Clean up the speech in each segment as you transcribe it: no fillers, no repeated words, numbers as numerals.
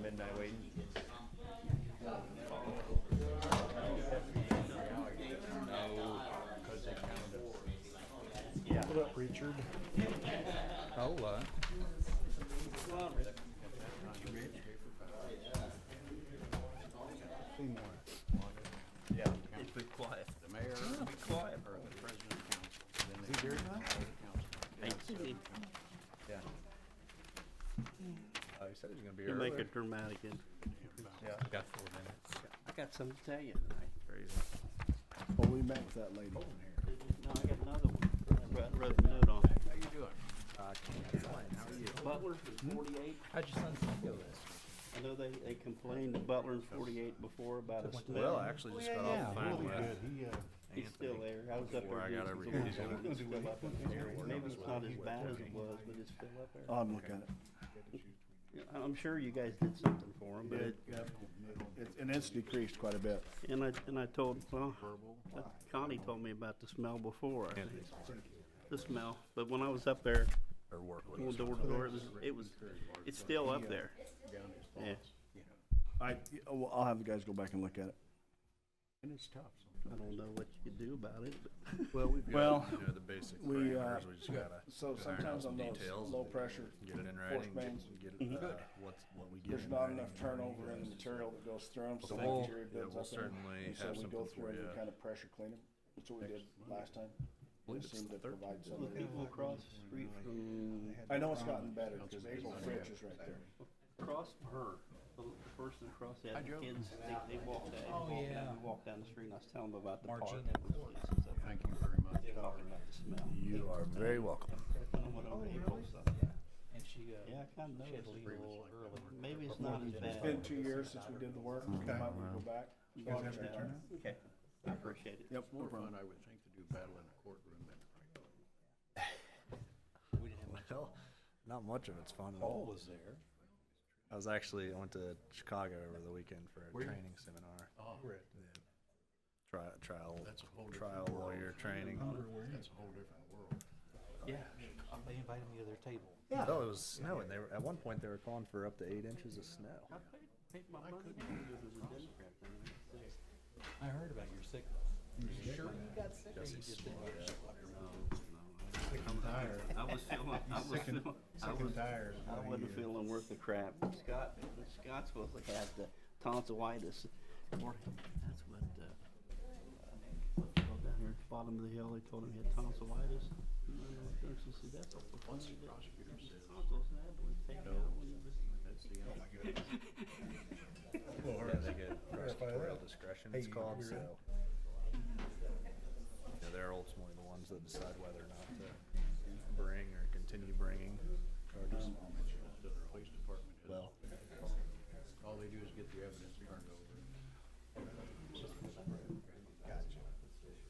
midnight waiting. Yeah. What up, Richard? A whole lot. Yeah. Be quiet. The mayor, be quiet, or the president of council. Is he very nice? Yeah. He said he was gonna be You early. make it dramatic. Yeah. I got 4 minutes. I got something to tell you tonight. Crazy. Well, we met with that lady in here. No, I got another one. I wrote a note on. How you doing? How are you? Butler for 48. How'd your son feel this? I know they complained to Butler in 48 before about a smell. Well, I actually just got off the phone Really with good. He's still there. I was up before there. I got doing over some here. work on it. It's still up there. Maybe it's not as bad as it was, but it's still up there. I'm looking at it. Yeah, I'm sure you guys did something for him, but And it's decreased quite a bit. and I told, well, Connie told me about the smell before. I think. The smell, but when I was up there, Or work with going us. door to door, it's still up there. Yeah. I'll have the guys go back and look at it. And it's tough. I don't know what you could do about it, but Well, we've got, Well, you know, the basic we, parameters. We just gotta So iron out sometimes some on those details low and pressure, get it in force writing, mains, get it, Mhm. what we get there's in not writing. enough turnover in the material that goes through them, so But we'll, bacteria yeah, builds we'll up in them. certainly And so have we go something through for and you. we kind of pressure clean them. That's what we did last time. believe It it's seemed the to third. provide some. the people across the street from I know it's gotten better because April Fritz is right there. across her, the person across that kids, they walked down. Oh, yeah. We walked down the street and I was telling them about the park. Margina. Thank you very much. Talking about the smell. You are very welcome. I went over to April, so. And she, Yeah, I kind of she had noticed. to leave a little early. Maybe it's not as It's bad. been 2 years since we did the work. We might go back. Okay, I appreciate it. Yep, no More problem. fun, I would think, to do battle in a courtroom than. Well, not much of it's fun at Paul all. was there. I went to Chicago over the weekend for a training seminar. Oh, Trial that's a whole different lawyer training. That's a whole different world. Yeah, they invited me to their table. Oh, it was snowing. They were, at one point they were calling for up to 8 inches of snow. I paid my money to go to the Democrat thing. I heard about your sickness. You sure you got sick? Or you just I was feeling worth the crap. Scott's supposed to have the tonsillitis. That's what, down here at the bottom of the hill, they told him he had tonsillitis. She said, that's a funny prosecutor said. Tonsils, that would take out when you Yeah, they get prosecutorial discretion, it's called, so. Yeah, they're ultimately the ones that decide whether or not to bring or continue bringing charges. The police department has, Well, all they do is get the evidence turned over.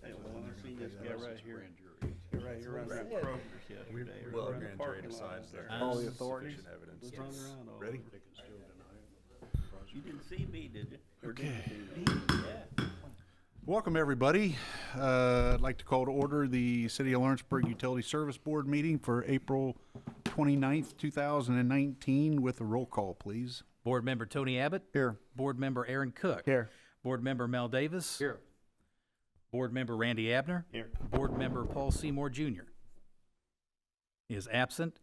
Hey, well, I seen this guy right here. Grand jury. Guy right here running around Kroger's yesterday. or well, around the grand jury parking lot. decides there All is the authorities sufficient evidence. was running around all Ready? over. They can still deny it. You didn't see me, did you? Or did Okay. you see me? Yeah. Welcome, everybody. I'd like to call to order the City of Lawrenceburg Utility Service Board meeting for April 29th, 2019, with a roll call, please. Board Member Tony Abbott. Here. Board Member Aaron Cook. Here. Board Member Mel Davis. Here. Board Member Randy Abner. Here. Board Member Paul Seymour Jr. is absent.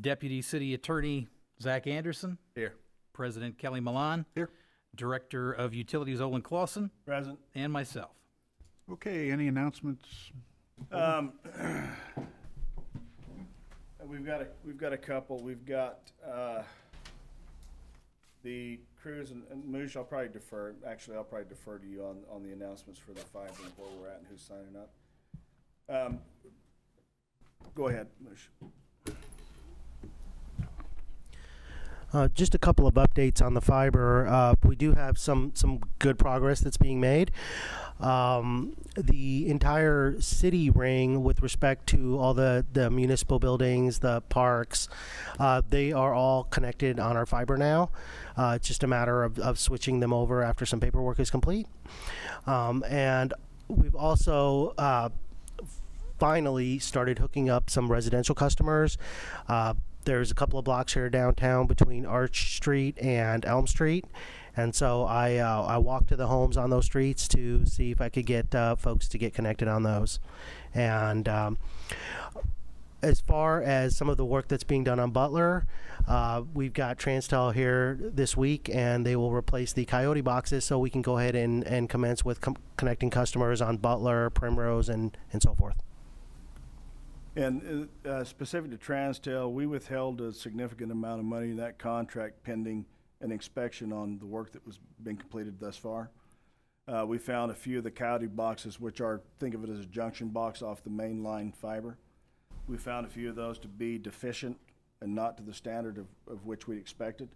Deputy City Attorney Zach Anderson. Here. President Kelly Milan. Here. Director of Utilities Olin Clausen. Present. And myself. Okay, any announcements? We've got a couple. We've got the crews and Moosh. I'll probably defer. Actually, I'll probably defer to you on the announcements for the fiber and where we're at and who's signing up. Go ahead, Moosh. Just a couple of updates on the fiber. We do have some good progress that's being made. The entire city ring, with respect to all the municipal buildings, the parks, they are all connected on our fiber now. It's just a matter of switching them over after some paperwork is complete. And we've also finally started hooking up some residential customers. there's a couple of blocks here downtown between Arch Street and Elm Street, and so I walked to the homes on those streets to see if I could get folks to get connected on those. And as far as some of the work that's being done on Butler, we've got Transtel here this week, and they will replace the Coyote boxes so we can go ahead and commence with connecting customers on Butler, Primrose, and so forth. And specific to Transtel, we withheld a significant amount of money in that contract pending an inspection on the work that was being completed thus far. We found a few of the Coyote boxes, which are, think of it as a junction box off the main line fiber. We found a few of those to be deficient and not to the standard of which we expected.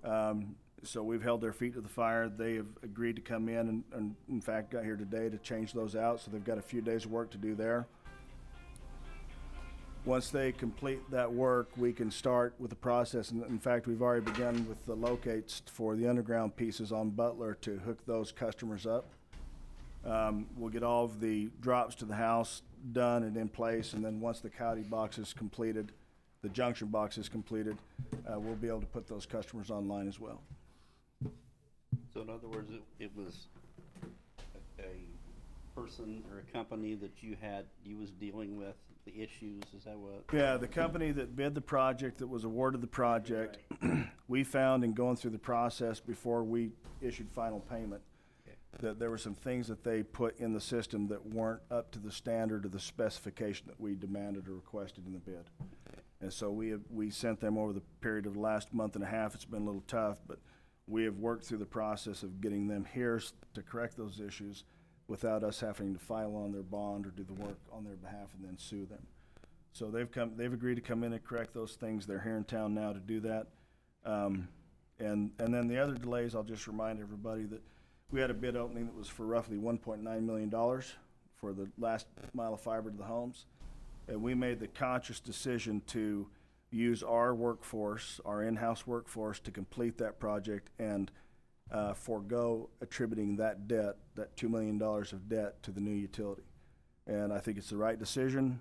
So we've held their feet to the fire. They have agreed to come in and in fact got here today to change those out. So they've got a few days of work to do there. Once they complete that work, we can start with the process. And in fact, we've already begun with the locates for the underground pieces on Butler to hook those customers up. We'll get all of the drops to the house done and in place, and then once the Coyote box is completed, the junction box is completed, we'll be able to put those customers online as well. So in other words, it was a person or a company that you was dealing with the issues, is that what? Yeah, the company that bid the project, that was awarded the project, we found in going through the process before we issued final payment, that there were some things that they put in the system that weren't up to the standard of the specification that we demanded or requested in the bid. And so we sent them over the period of the last month and a half. It's been a little tough, but we have worked through the process of getting them here to correct those issues without us having to file on their bond or do the work on their behalf and then sue them. So they've agreed to come in and correct those things. They're here in town now to do that. And then the other delays, I'll just remind everybody that we had a bid opening that was for roughly $1.9 million for the last mile of fiber to the homes. And we made the conscious decision to use our workforce, our in-house workforce, to complete that project and forego attributing that debt, that $2 million of debt, to the new utility. And I think it's the right decision.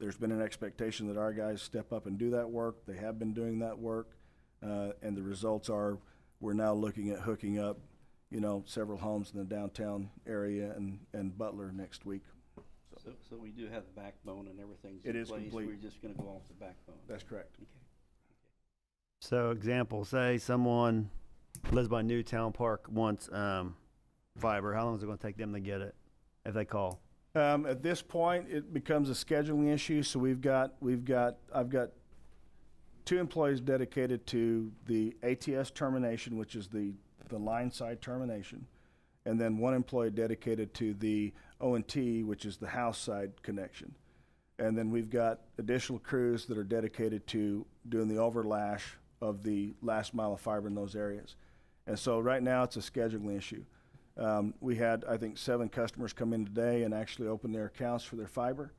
There's been an expectation that our guys step up and do that work. They have been doing that work. And the results are we're now looking at hooking up, several homes in the downtown area and Butler next week. So we do have the backbone and everything's It in is place. complete. We're just going to go off the backbone. That's correct. Okay. So example, say someone lives by Newtown Park wants fiber. How long is it going to take them to get it if they call? At this point, it becomes a scheduling issue. So I've got 2 employees dedicated to the ATS termination, which is the line side termination, and then 1 employee dedicated to the O&T, which is the house side connection. And then we've got additional crews that are dedicated to doing the overlash of the last mile of fiber in those areas. And so right now it's a scheduling issue. We had, I think, 7 customers come in today and actually open their accounts for their fiber.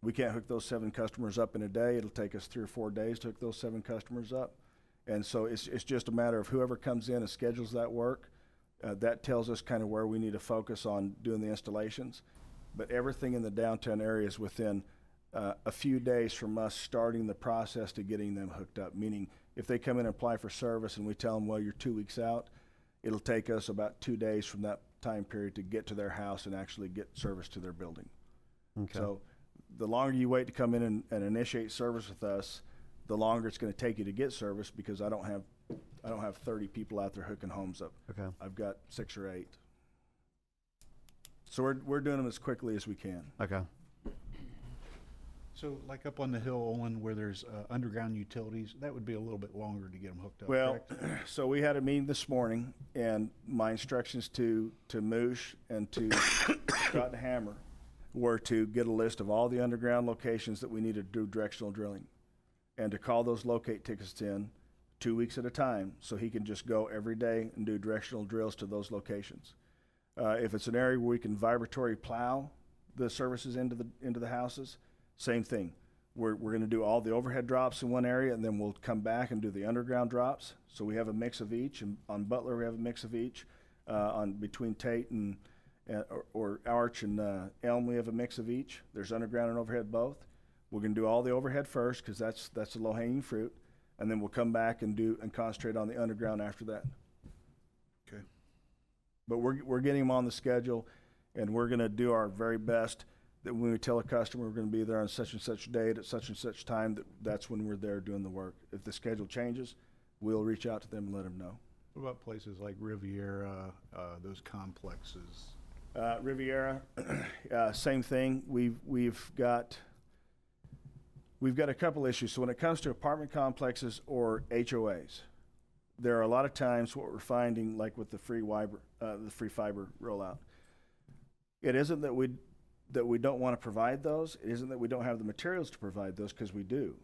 We can't hook those 7 customers up in a day. It'll take us 3 or 4 days to hook those 7 customers up. And so it's just a matter of whoever comes in and schedules that work. That tells us kind of where we need to focus on doing the installations. But everything in the downtown area is within a few days from us starting the process to getting them hooked up. Meaning, if they come in and apply for service and we tell them, well, you're 2 weeks out, it'll take us about 2 days from that time period to get to their house and actually get service to their building. Okay. So the longer you wait to come in and initiate service with us, the longer it's going to take you to get service, because I don't have 30 people out there hooking homes up. Okay. I've got 6 or 8. So we're doing them as quickly as we can. Okay. So like up on the hill, Owen, where there's underground utilities, that would be a little bit longer to get them hooked up, Well, correct? so we had a meeting this morning, and my instructions to Moosh and to Scott and Hammer were to get a list of all the underground locations that we need to do directional drilling, and to call those locate tickets in 2 weeks at a time, so he can just go every day and do directional drills to those locations. If it's an area where we can vibratory plow the services into the houses, same thing. We're going to do all the overhead drops in one area, and then we'll come back and do the underground drops. So we have a mix of each. And on Butler, we have a mix of each. On between Tate and or Arch and Elm, we have a mix of each. There's underground and overhead both. We're gonna do all the overhead first, cause that's the low-hanging fruit, and then we'll come back and concentrate on the underground after that. Okay. But we're getting them on the schedule, and we're gonna do our very best that when we tell a customer we're gonna be there on such and such date at such and such time, that's when we're there doing the work. If the schedule changes, we'll reach out to them and let them know. What about places like Riviera, those complexes? Riviera, same thing. We've got a couple issues. So when it comes to apartment complexes or HOAs, there are a lot of times what we're finding, like with the free fiber rollout. It isn't that we don't want to provide those. It isn't that we don't have the materials to provide those, because we do.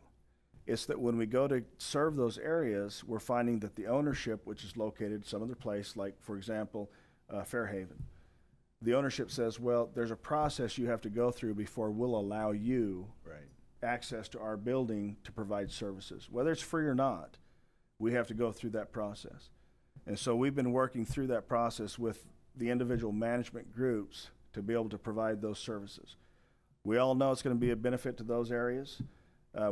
It's that when we go to serve those areas, we're finding that the ownership, which is located some other place, like for example, Fairhaven, the ownership says, well, there's a process you have to go through before we'll allow you access to our building to provide services. Whether it's free or not, we have to go through that process. And so we've been working through that process with the individual management groups to be able to provide those services. We all know it's going to be a benefit to those areas.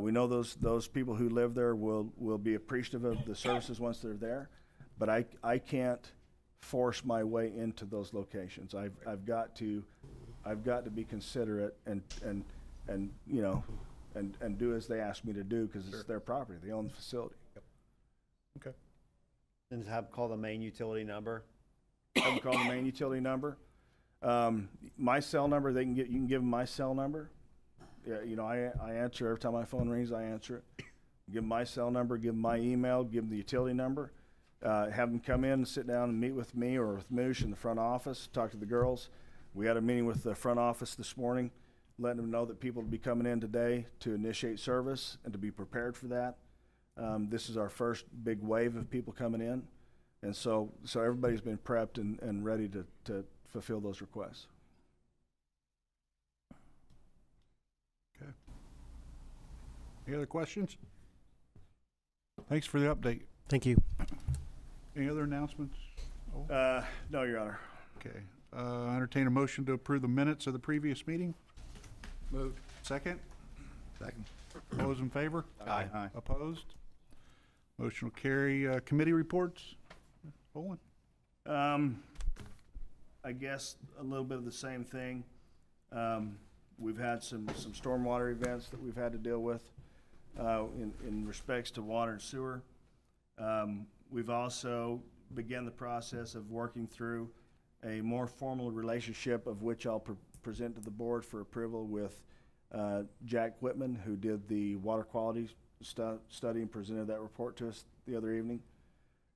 We know those people who live there will be appreciative of the services once they're there, but I can't force my way into those locations. I've got to be considerate and you know and do as they ask me to do, because it's their property. They own the facility. Okay. And have call the main utility number. I can call the main utility number. My cell number, you can give them my cell number. Yeah, you know, I answer every time my phone rings. I answer it. Give them my cell number. Give them my email. Give them the utility number. Have them come in and sit down and meet with me or with Moosh in the front office. Talk to the girls. We had a meeting with the front office this morning, letting them know that people will be coming in today to initiate service and to be prepared for that. This is our first big wave of people coming in, and so everybody's been prepped and ready to fulfill those requests. Okay. Any other questions? Thanks for the update. Thank you. Any other announcements? No, Your Honor. Okay. Entertain a motion to approve the minutes of the previous meeting. Moved. Second? Second. All those in favor? Aye. Opposed? Motion will carry. Committee reports? Olin? I guess a little bit of the same thing. We've had some stormwater events that we've had to deal with in respects to water and sewer. We've also begun the process of working through a more formal relationship, of which I'll present to the board for approval, with Jack Whitman, who did the water quality study and presented that report to us the other evening.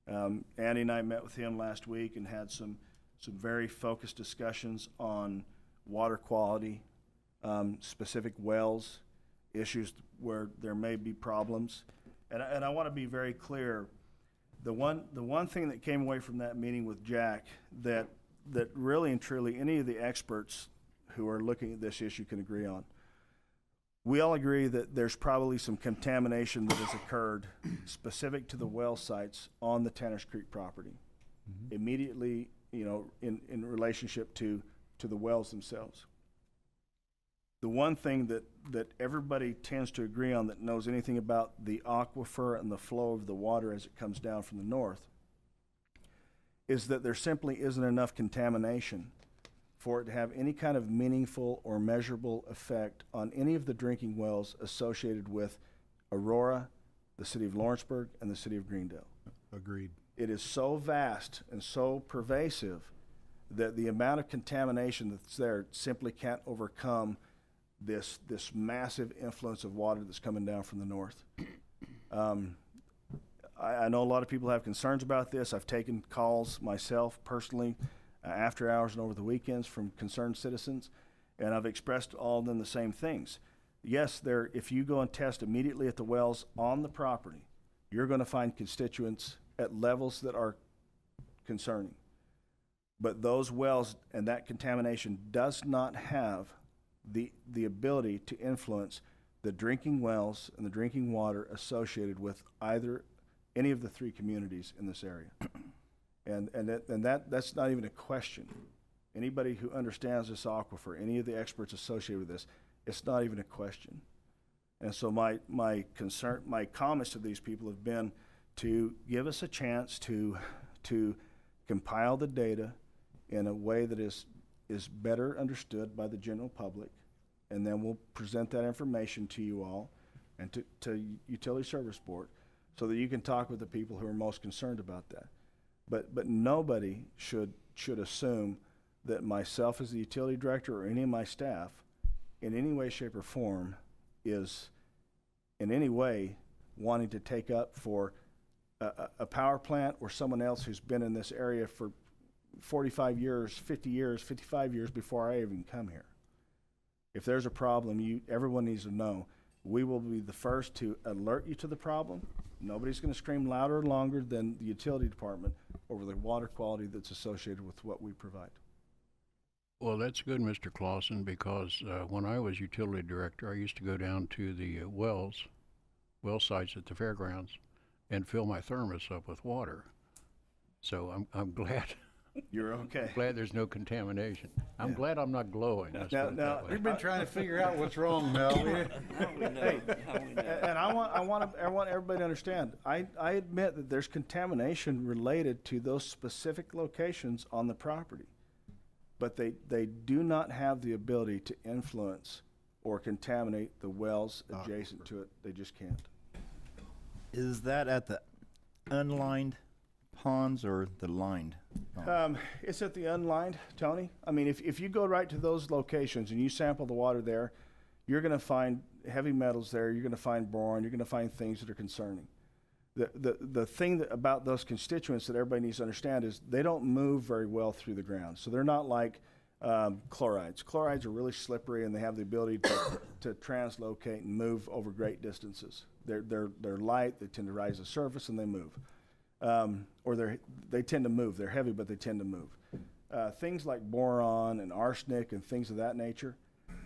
Andy and I met with him last week and had some very focused discussions on water quality, specific wells, issues where there may be problems. And I want to be very clear. The one thing that came away from that meeting with Jack that really and truly any of the experts who are looking at this issue can agree on. We all agree that there's probably some contamination that has occurred specific to the well sites on the Tanners Creek property, immediately, you know, in relationship to the wells themselves. The one thing that everybody tends to agree on that knows anything about the aquifer and the flow of the water as it comes down from the north is that there simply isn't enough contamination for it to have any kind of meaningful or measurable effect on any of the drinking wells associated with Aurora, the city of Lawrenceburg, and the city of Greendale. Agreed. It is so vast and so pervasive that the amount of contamination that's there simply can't overcome this massive influence of water that's coming down from the north. I know a lot of people have concerns about this. I've taken calls myself personally after hours and over the weekends from concerned citizens, and I've expressed to all of them the same things. Yes, if you go and test immediately at the wells on the property, you're going to find constituents at levels that are concerning. But those wells and that contamination does not have the ability to influence the drinking wells and the drinking water associated with any of the three communities in this area. And that's not even a question. Anybody who understands this aquifer, any of the experts associated with this, it's not even a question. And so my comments to these people have been to give us a chance to compile the data in a way that is better understood by the general public, and then we'll present that information to you all and to Utility Service Board, so that you can talk with the people who are most concerned about that. But nobody should assume that myself as the utility director or any of my staff in any way, shape, or form is in any way wanting to take up for a power plant or someone else who's been in this area for 45 years, 50 years, 55 years before I even come here. If there's a problem, everyone needs to know. We will be the first to alert you to the problem. Nobody's going to scream louder or longer than the utility department over the water quality that's associated with what we provide. Well, that's good, Mr. Clausen, because when I was utility director, I used to go down to the well sites at the fairgrounds and fill my thermos up with water. So I'm glad. You're okay. Glad there's no contamination. I'm glad I'm not glowing. Let's Now- put it now, that way. We've been trying to figure out what's wrong, Mel. And I want everybody to understand, I admit that there's contamination related to those specific locations on the property. But they do not have the ability to influence or contaminate the wells adjacent to it. They just can't. Is that at the unlined ponds or the lined ponds? It's at the unlined, Tony. I mean, if you go right to those locations and you sample the water there, you're going to find heavy metals there. You're going to find boron. You're going to find things that are concerning. The thing about those constituents that everybody needs to understand is they don't move very well through the ground. So they're not like chlorides. Chlorides are really slippery, and they have the ability to translocate and move over great distances. They're light. They tend to rise to the surface, and they move. Or they tend to move. They're heavy, but they tend to move. Things like boron and arsenic and things of that nature,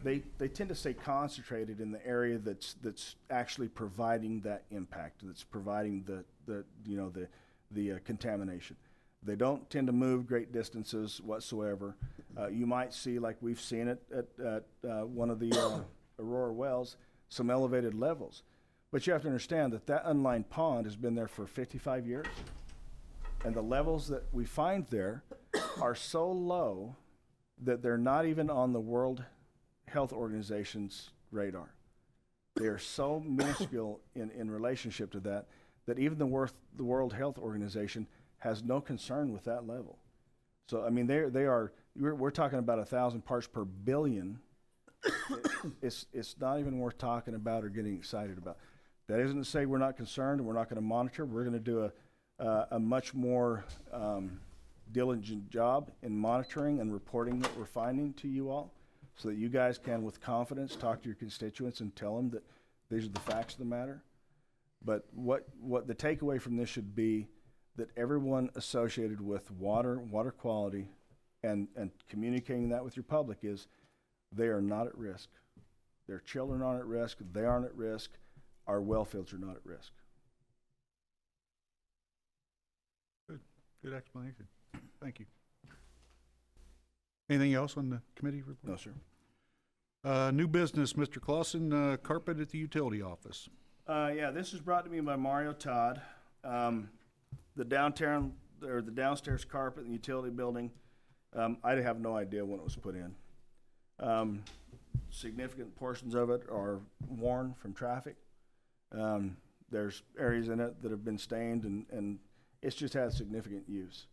they tend to stay concentrated in the area that's actually providing that impact, that's providing the contamination. They don't tend to move great distances whatsoever. You might see, like we've seen it at one of the Aurora wells, some elevated levels. But you have to understand that unlined pond has been there for 55 years. And the levels that we find there are so low that they're not even on the World Health Organization's radar. They are so minuscule in relationship to that even the World Health Organization has no concern with that level. So, I mean, we're talking about 1,000 parts per billion. It's not even worth talking about or getting excited about. That isn't to say we're not concerned and we're not going to monitor. We're going to do a much more diligent job in monitoring and reporting what we're finding to you all, so that you guys can, with confidence, talk to your constituents and tell them that these are the facts of the matter. But what the takeaway from this should be that everyone associated with water quality, and communicating that with your public is they are not at risk. Their children aren't at risk. They aren't at risk. Our well fields are not at risk. Good explanation. Thank you. Anything else on the committee report? No, sir. New business, Mr. Clausen, carpet at the utility office. Yeah, this was brought to me by Mario Todd. The downstairs carpet in the utility building, I have no idea when it was put in. Significant portions of it are worn from traffic. There's areas in it that have been stained, and it's just had significant use.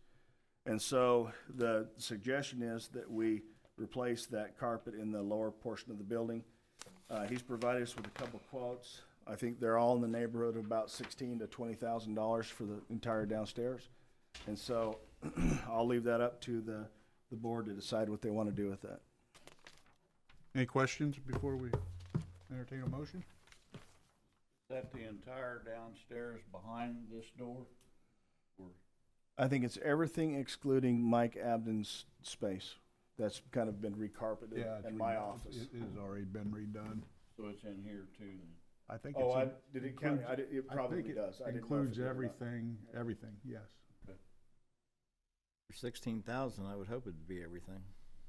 And so the suggestion is that we replace that carpet in the lower portion of the building. He's provided us with a couple quotes. I think they're all in the neighborhood of about $16,000 to $20,000 for the entire downstairs. And so I'll leave that up to the board to decide what they want to do with that. Any questions before we entertain a motion? Is that the entire downstairs behind this door? Or I think it's everything excluding Mike Abden's space. That's kind of been recarpeted in my office. It has already been redone. so it's in here too then? I think Oh, it's. did it count? It probably does. I didn't know if it Includes did or not. everything, yes. For 16,000, I would hope it'd be everything.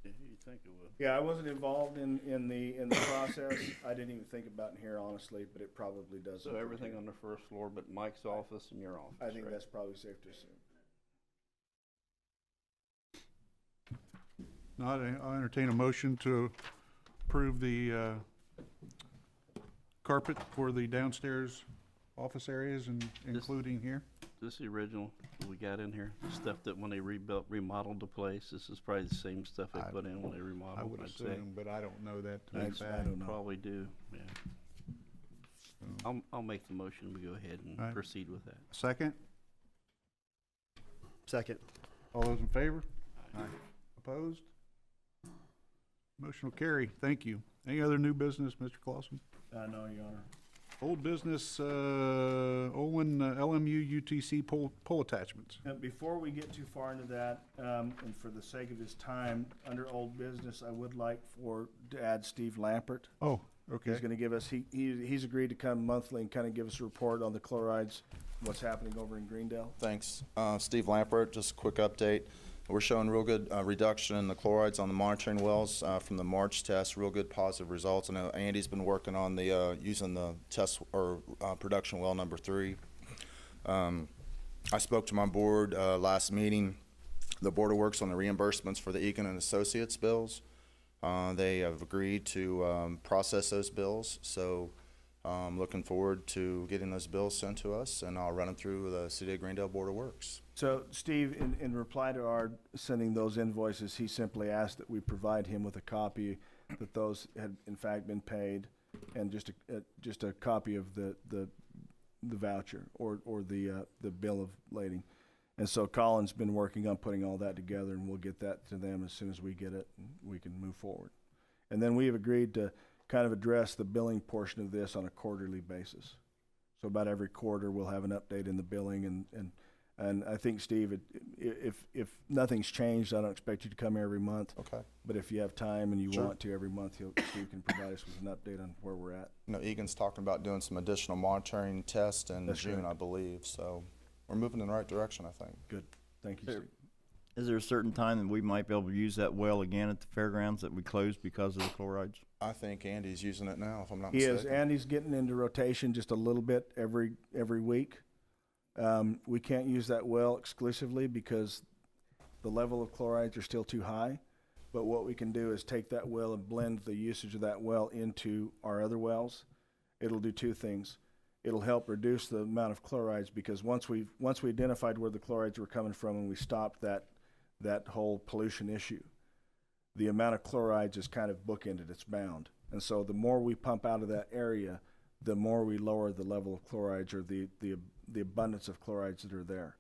You think it would? Yeah, I wasn't involved in the process. I didn't even think about it here, honestly, but it probably does. So everything on the first floor but Mike's office and your office, I think right? that's probably safe to assume. Not, I entertain a motion to approve the carpet for the downstairs office areas and including here. This is the original we got in here, the stuff that when they remodeled the place, this is probably the same stuff they put in when they remodeled, I would I'd say. assume, but I don't know that to be Thanks, I fact. don't know. Probably do, yeah. I'll make the motion, we go ahead and All right. proceed with that. Second, Second. all those in favor? Opposed? Motion will carry. Thank you. Any other new business, Mr. Clausen? No, Your Honor. Old business, Olin, LMU UTC poll attachments. Before we get too far into that, and for the sake of his time, under old business, I would like to add Steve Lampert. Oh, okay. He's gonna give us, he's agreed to come monthly and kind of give us a report on the chlorides, what's happening over in Greendale. Thanks. Steve Lampert, just a quick update. We're showing real good reduction in the chlorides on the monitoring wells from the March test, real good positive results. I know Andy's been working on the using the test or production well number 3. I spoke to my board last meeting. The board works on the reimbursements for the Egan and Associates bills. They have agreed to process those bills, so looking forward to getting those bills sent to us, and I'll run them through the City of Greendale Board of Works. So Steve, in reply to our sending those invoices, he simply asked that we provide him with a copy that those had in fact been paid, and just a copy of the voucher or the bill of lading. And so Colin's been working on putting all that together, and we'll get that to them as soon as we get it, and we can move forward. And then we have agreed to kind of address the billing portion of this on a quarterly basis. So about every quarter, we'll have an update in the billing, and I think, Steve, if nothing's changed, I don't expect you to come every month. Okay. But if you have time and you Sure. want to every month, Steve can provide us with an update on where we're at. You know, Egan's talking about doing some additional monitoring tests in That's June, correct. I believe, so we're moving in the right direction, I think. Good. Thank you, There- Steve. Is there a certain time that we might be able to use that well again at the fairgrounds that we closed because of the chlorides? I think Andy's using it now, if I'm not He mistaken. is, and he's getting into rotation just a little bit every week. We can't use that well exclusively because the level of chlorides are still too high. But what we can do is take that well and blend the usage of that well into our other wells. It'll do two things. It'll help reduce the amount of chlorides, because once we identified where the chlorides were coming from and we stopped that whole pollution issue, the amount of chlorides is kind of bookended, it's bound. And so the more we pump out of that area, the more we lower the level of chlorides, or the abundance of chlorides that are there.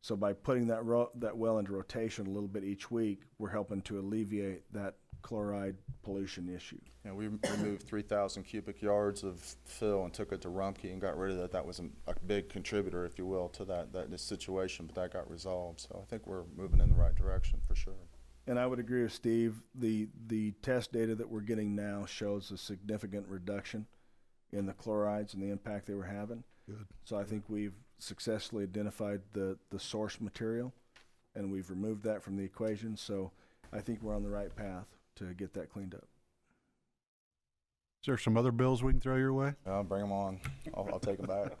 So by putting that well into rotation a little bit each week, we're helping to alleviate that chloride pollution issue. You know, we removed 3,000 cubic yards of fill and took it to Rumpke and got rid of that. That was a big contributor, if you will, to this situation, but that got resolved. So I think we're moving in the right direction for sure. And I would agree with Steve. The test data that we're getting now shows a significant reduction in the chlorides and the impact they were having. Good. So I think we've successfully identified the source material, and we've removed that from the equation. So I think we're on the right path to get that cleaned up. Is there some other bills we can throw your way? Bring them on. I'll take them back.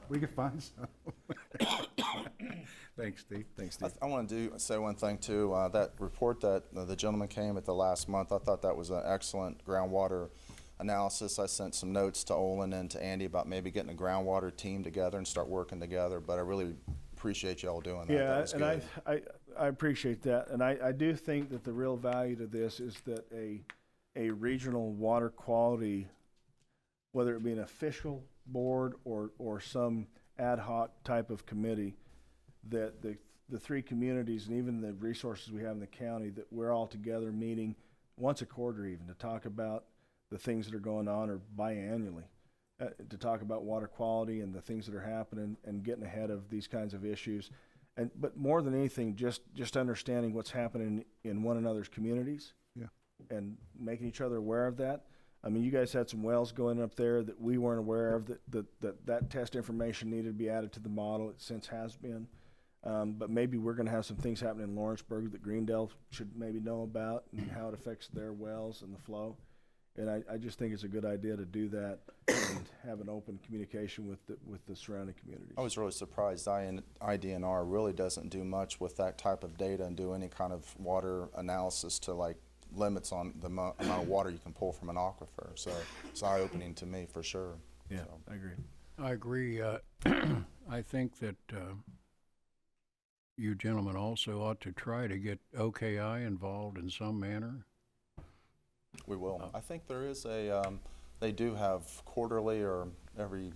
We can find some. Thanks, Steve. Thanks, Steve. I want to say one thing too. That report that the gentleman came at the last month, I thought that was an excellent groundwater analysis. I sent some notes to Olin and to Andy about maybe getting a groundwater team together and start working together, but I really appreciate y'all doing that. That Yeah, was and good. I appreciate that. And I do think that the real value to this is that a regional water quality, whether it be an official board or some ad hoc type of committee, that the three communities and even the resources we have in the county, that we're all together meeting once a quarter even to talk about the things that are going on, or biannually, to talk about water quality and the things that are happening and getting ahead of these kinds of issues. But more than anything, just understanding what's happening in one another's communities. Yeah. And making each other aware of that. I mean, you guys had some wells going up there that we weren't aware of, that test information needed to be added to the model. It since has been. But maybe we're gonna have some things happen in Lawrenceburg that Greendale should maybe know about and how it affects their wells and the flow. And I just think it's a good idea to do that and have an open communication with the surrounding communities. I was really surprised IDNR really doesn't do much with that type of data and do any kind of water analysis to like limits on the amount of water you can pull from an aquifer. So it's eye-opening to me for sure. Yeah, So. I agree. I agree. I think that you gentlemen also ought to try to get OKI involved in some manner. We will. I think there is they do have quarterly or every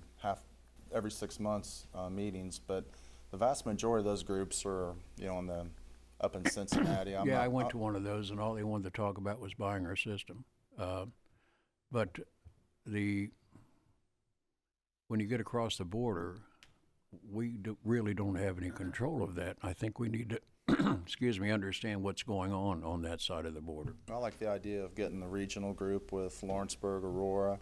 6 months meetings, but the vast majority of those groups are, up in Cincinnati. I went to one of those, and all they wanted to talk about was buying our system. But when you get across the border, we really don't have any control of that. I think we need to understand what's going on that side of the border. I like the idea of getting the regional group with Lawrenceburg, Aurora,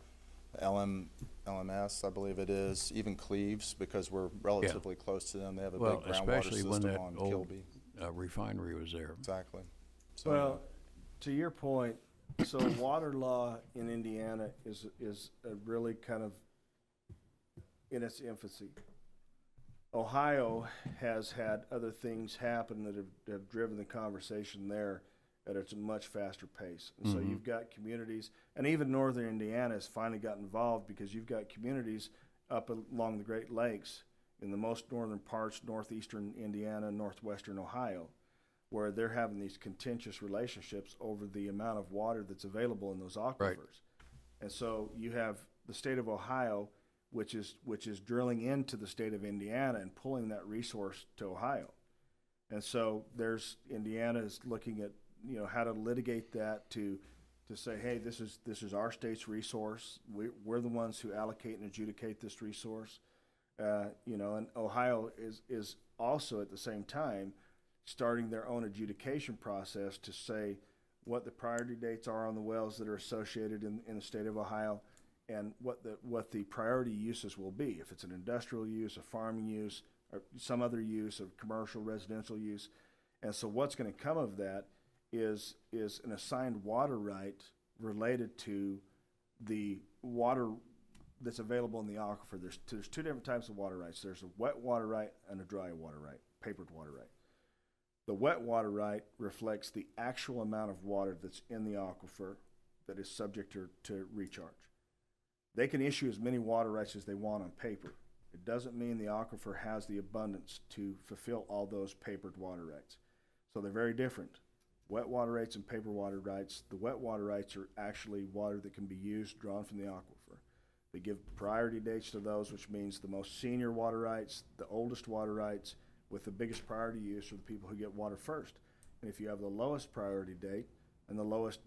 LMS, I believe it is, even Cleves, because we're relatively close to them. They have a big groundwater especially when system that on old Kilby. refinery was there. Exactly. So, Well, to your point, so water law in Indiana is a really kind of in its infancy. Ohio has had other things happen that have driven the conversation there at a much faster pace. And so you've got communities, and even northern Indiana has finally got involved because you've got communities up along the Great Lakes in the most northern parts, northeastern Indiana, northwestern Ohio, where they're having these contentious relationships over the amount of water that's available in those aquifers. Right. And so you have the state of Ohio, which is drilling into the state of Indiana and pulling that resource to Ohio. And so Indiana is looking at, how to litigate that to say, hey, this is our state's resource. We're the ones who allocate and adjudicate this resource. And Ohio is also at the same time starting their own adjudication process to say what the priority dates are on the wells that are associated in the state of Ohio, and what the priority uses will be, if it's an industrial use, a farming use, or some other use of commercial, residential use. And so what's going to come of that is an assigned water right related to the water that's available in the aquifer. There's two different types of water rights. There's a wet water right and a dry water right, papered water right. The wet water right reflects the actual amount of water that's in the aquifer that is subject to recharge. They can issue as many water rights as they want on paper. It doesn't mean the aquifer has the abundance to fulfill all those papered water rights. So they're very different. Wet water rights and paper water rights. The wet water rights are actually water that can be used, drawn from the aquifer. They give priority dates to those, which means the most senior water rights, the oldest water rights, with the biggest priority use are the people who get water first. And if you have the lowest priority date and the lowest,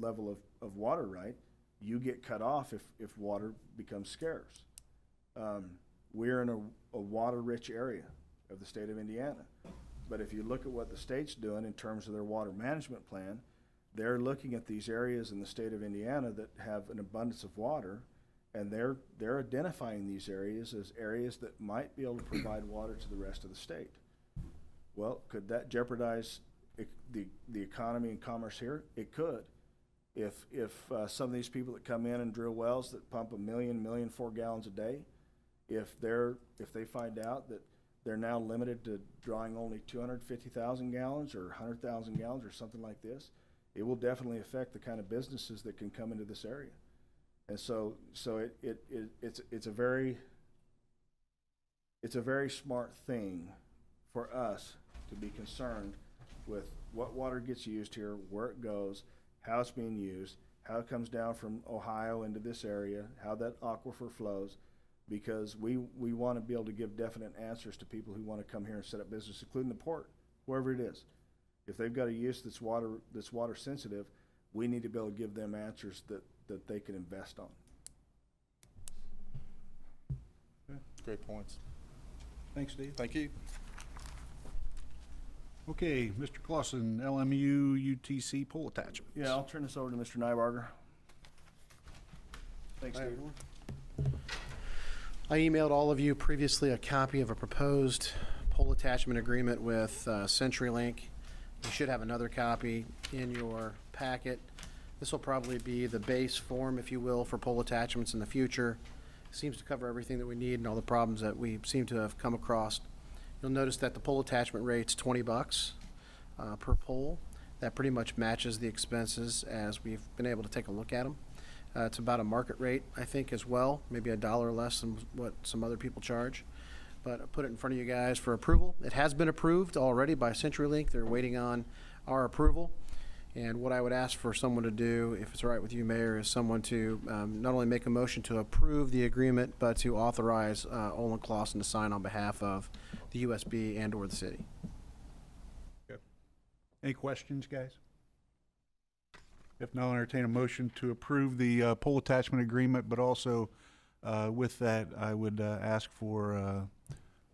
level of water right, you get cut off if water becomes scarce. We're in a water-rich area of the state of Indiana. But if you look at what the state's doing in terms of their water management plan, they're looking at these areas in the state of Indiana that have an abundance of water, and they're identifying these areas as areas that might be able to provide water to the rest of the state. Well, could that jeopardize the economy and commerce here? It could. If some of these people that come in and drill wells that pump 1 million, 4 gallons a day, if they find out that they're now limited to drawing only 250,000 gallons or 100,000 gallons or something like this, it will definitely affect the kind of businesses that can come into this area. And so it's a very smart thing for us to be concerned with what water gets used here, where it goes, how it's being used, how it comes down from Ohio into this area, how that aquifer flows, because we want to be able to give definite answers to people who want to come here and set up business, including the port, wherever it is. If they've got a use that's water sensitive, we need to be able to give them answers that they can invest on. Great points. Thanks, Steve. Thank you. Okay, Mr. Clausen, LMU UTC poll attachments. Yeah, I'll turn this over to Mr. Nybarger. Thanks, Steve. I emailed all of you previously a copy of a proposed pole attachment agreement with CenturyLink. You should have another copy in your packet. This will probably be the base form, if you will, for pole attachments in the future. Seems to cover everything that we need and all the problems that we seem to have come across. You'll notice that the pole attachment rate's $20 per pole. That pretty much matches the expenses as we've been able to take a look at them. It's about a market rate, I think, as well, maybe $1 less than what some other people charge. But I put it in front of you guys for approval. It has been approved already by CenturyLink. They're waiting on our approval. And what I would ask for someone to do, if it's all right with you, Mayor, is someone to not only make a motion to approve the agreement, but to authorize Olin Clausen to sign on behalf of the USB and or the city. Any questions, guys? If not, I'll entertain a motion to approve the pole attachment agreement, but also with that, I would ask for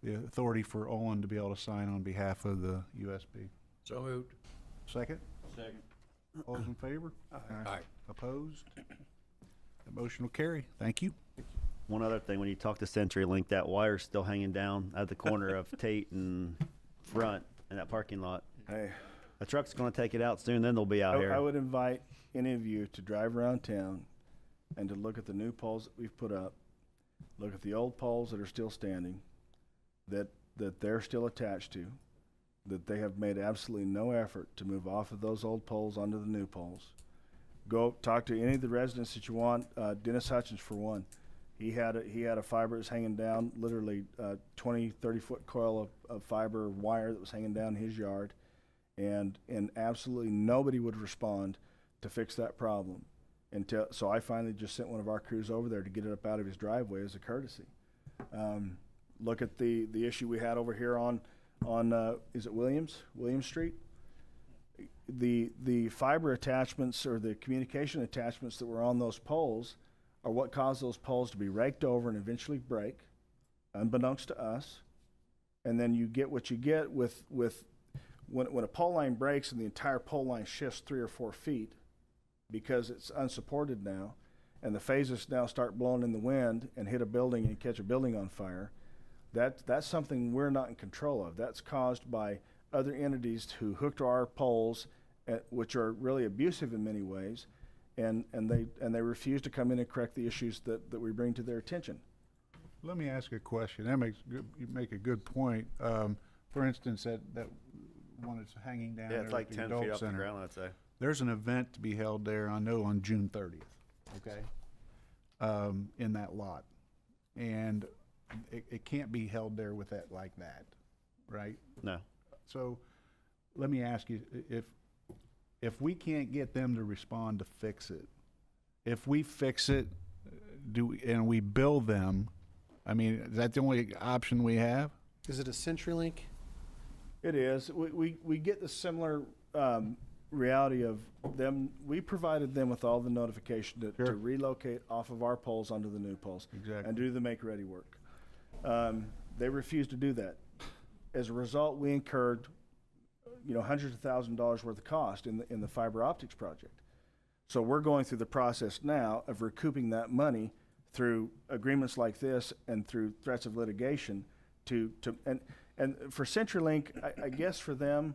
the authority for Olin to be able to sign on behalf of the USB. So moved. Second? Second. All those in favor? Aye. Opposed? The motion will carry. Thank you. One other thing, when you talk to CenturyLink, that wire's still hanging down at the corner of Tate and Front in that parking lot. Hey, A truck's gonna take it out soon, then they'll be out here. I would invite any of you to drive around town and to look at the new poles that we've put up, look at the old poles that are still standing, that they're still attached to, that they have made absolutely no effort to move off of those old poles onto the new poles. Go talk to any of the residents that you want. Dennis Hutchins, for one, he had a fiber that was hanging down, literally 20, 30-foot coil of fiber wire that was hanging down his yard, and absolutely nobody would respond to fix that problem. So I finally just sent one of our crews over there to get it up out of his driveway as a courtesy. Look at the issue we had over here on is it Williams Street? The fiber attachments or the communication attachments that were on those poles are what caused those poles to be raked over and eventually break, unbeknownst to us. And then you get what you get with when a pole line breaks and the entire pole line shifts 3 or 4 feet because it's unsupported now, and the phases now start blowing in the wind and hit a building and catch a building on fire. That's something we're not in control of. That's caused by other entities who hooked to our poles, which are really abusive in many ways, and they refuse to come in and correct the issues that we bring to their attention. Let me ask a question. You make a good point. For instance, that one that's hanging down Yeah, there it's like at 10 the feet adult off the center. ground, I'd say. There's an event to be held there, I know, on June 30th, okay, in that lot. And it can't be held there with that like that, right? No. So let me ask you, if we can't get them to respond to fix it, if we fix it, and we bill them, I mean, is that the only option we have? Is it a CenturyLink? It is. We get the similar reality of them. We provided them with all the notification to relocate off of our poles onto the new poles. Exactly. And do the make-ready work. They refused to do that. As a result, we incurred, hundreds of thousands of dollars worth of cost in the fiber optics project. So we're going through the process now of recouping that money through agreements like this and through threats of litigation and for CenturyLink, I guess for them,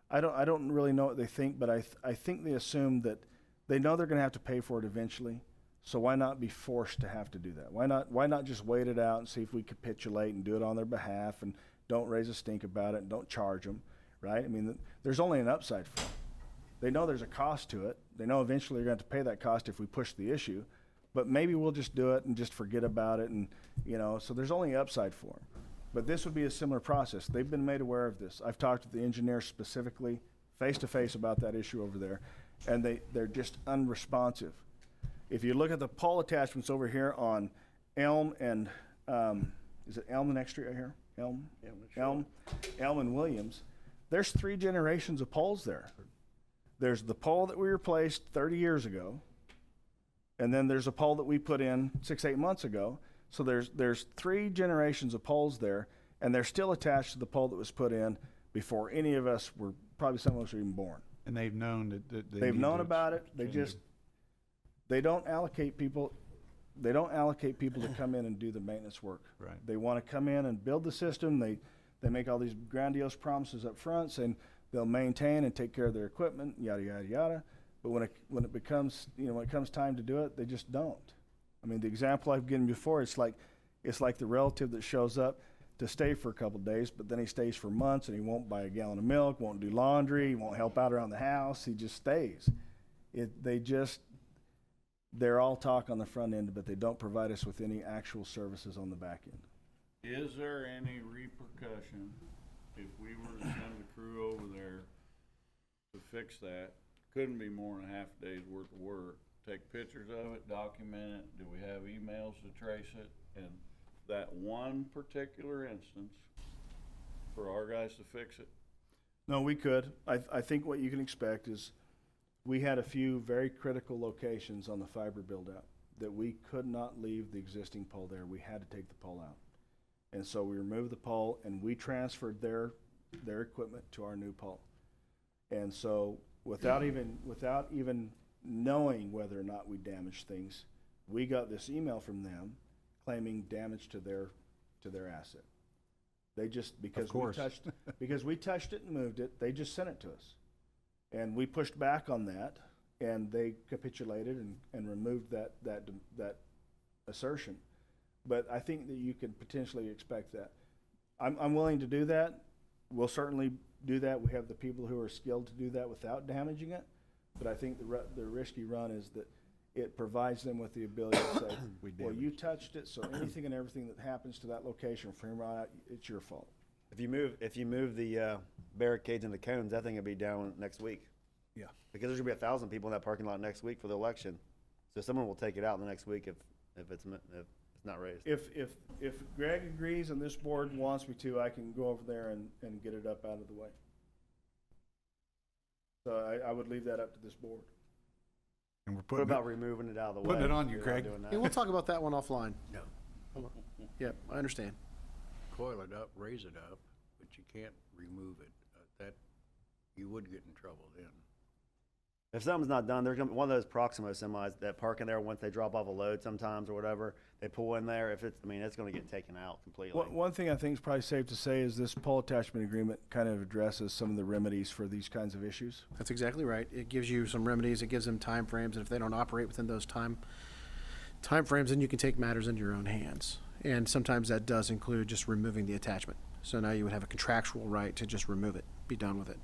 I don't really know what they think, but I think they assume that they know they're going to have to pay for it eventually. So why not be forced to have to do that? Why not just wait it out and see if we capitulate and do it on their behalf and don't raise a stink about it and don't charge them, right? I mean, there's only an upside for them. They know there's a cost to it. They know eventually they're going to have to pay that cost if we push the issue, but maybe we'll just do it and just forget about it, and so there's only an upside for them. But this would be a similar process. They've been made aware of this. I've talked to the engineer specifically, face-to-face about that issue over there, and they're just unresponsive. If you look at the pole attachments over here on Elm and, is it Elm the next street right here? Elm and Williams, there's 3 generations of poles there. There's the pole that we replaced 30 years ago, and then there's a pole that we put in 6-8 months ago. So there's 3 generations of poles there, and they're still attached to the pole that was put in before any of us were, probably some of us were even born. And they've known that they've known about it. They don't allocate people to come in and do the maintenance work. Right. They want to come in and build the system. They They make all these grandiose promises up front saying they'll maintain and take care of their equipment, yada, yada, yada. But when it becomes, when it comes time to do it, they just don't. I mean, the example I've given before, it's like the relative that shows up to stay for a couple of days, but then he stays for months and he won't buy a gallon of milk, won't do laundry, he won't help out around the house, he just stays. They're all talk on the front end, but they don't provide us with any actual services on the back end. Is there any repercussion if we were to send the crew over there to fix that? Couldn't be more than a half a day's worth of work. Take pictures of it, document it. Do we have emails to trace it? And that one particular instance for our guys to fix it? No, we could. I think what you can expect is we had a few very critical locations on the fiber build-out that we could not leave the existing pole there. We had to take the pole out. And so we removed the pole and we transferred their equipment to our new pole. And so without even knowing whether or not we damaged things, we got this email from them claiming damage to their asset. They just, because we touched it and moved it, they just sent it to us. And we pushed back on that, and they capitulated and removed that assertion. But I think that you could potentially expect that. I'm willing to do that. We'll certainly do that. We have the people who are skilled to do that without damaging it. But I think the risky run is that it provides them with the ability to say, well, you touched it, so anything and everything that happens to that location from here on out, it's your fault. If you move the barricades and the cones, that thing will be down next week. Yeah. Because there's gonna be 1,000 people in that parking lot next week for the election. So someone will take it out in the next week if it's not raised. If Greg agrees and this board wants me to, I can go over there and get it up out of the way. So I would leave that up to this board. And we're What putting about removing it out of the way? putting it on you, You're not Craig. doing that? Yeah, we'll talk about that one offline. No. Yeah, I understand. Coil it up, raise it up, but you can't remove it. That, you would get in trouble then. If something's not done, there's gonna be one of those Proximo semis that park in there once they drop off a load sometimes or whatever. They pull in there. It's gonna get taken out completely. One thing I think is probably safe to say is this pole attachment agreement kind of addresses some of the remedies for these kinds of issues. That's exactly right. It gives you some remedies, it gives them timeframes, and if they don't operate within those timeframes, then you can take matters into your own hands. And sometimes that does include just removing the attachment. So now you would have a contractual right to just remove it, be done with it.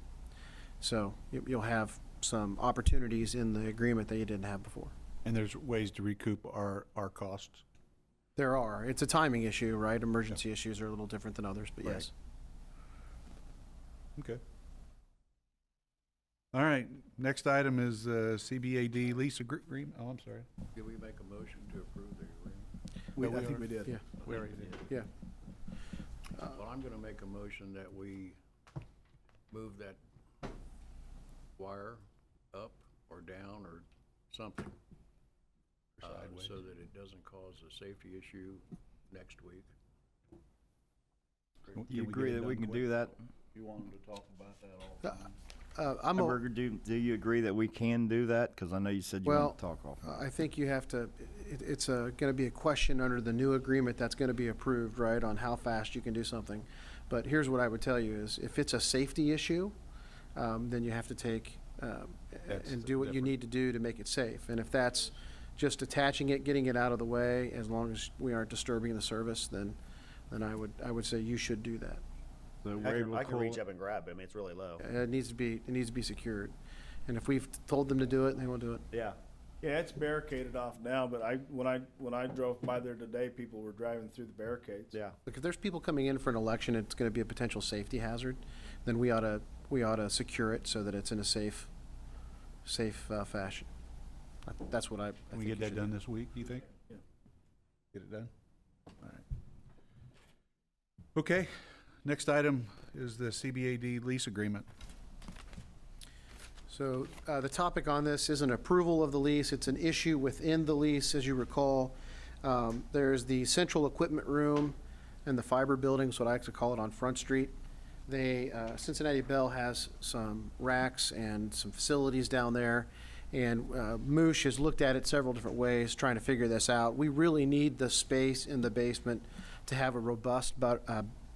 So you'll have some opportunities in the agreement that you didn't have before. And there's ways to recoup our costs. There are. It's a timing issue, right? Emergency issues are a little different than others, but Right. yes. Okay. All right, next item is CBAD lease agreement. Oh, I'm sorry. Did we make a motion to approve the agreement? I think we did. Yeah. We already did. Yeah. Well, I'm gonna make a motion that we move that wire up or down or something. So that it doesn't cause a safety issue next week. You agree that we can do that? You want them to talk about that all the time? Burger, do you agree that we can do that? Because I know you said you want to talk off. I think you have to, it's gonna be a question under the new agreement that's gonna be approved, right, on how fast you can do something. But here's what I would tell you is, if it's a safety issue, then you have to take, and do what you need to do to make it safe. And if that's just attaching it, getting it out of the way, as long as we aren't disturbing the service, then I would say you should do that. So I can reach up and grab it. I mean, it's really low. It needs to be secured. And if we've told them to do it, they won't do it. Yeah. Yeah, it's barricaded off now, but when I drove by there today, people were driving through the barricades. Yeah. Look, if there's people coming in for an election, it's gonna be a potential safety hazard, then we ought to secure it so that it's in a safe fashion. That's what I think Can we get you that should done do. this week, you think? Yeah. Get it done? All right. Okay, next item is the CBAD lease agreement. So the topic on this isn't approval of the lease, it's an issue within the lease. As you recall, there's the central equipment room and the fiber building, is what I like to call it, on Front Street. Cincinnati Bell has some racks and some facilities down there, and Moosh has looked at it several different ways, trying to figure this out. We really need the space in the basement to have a robust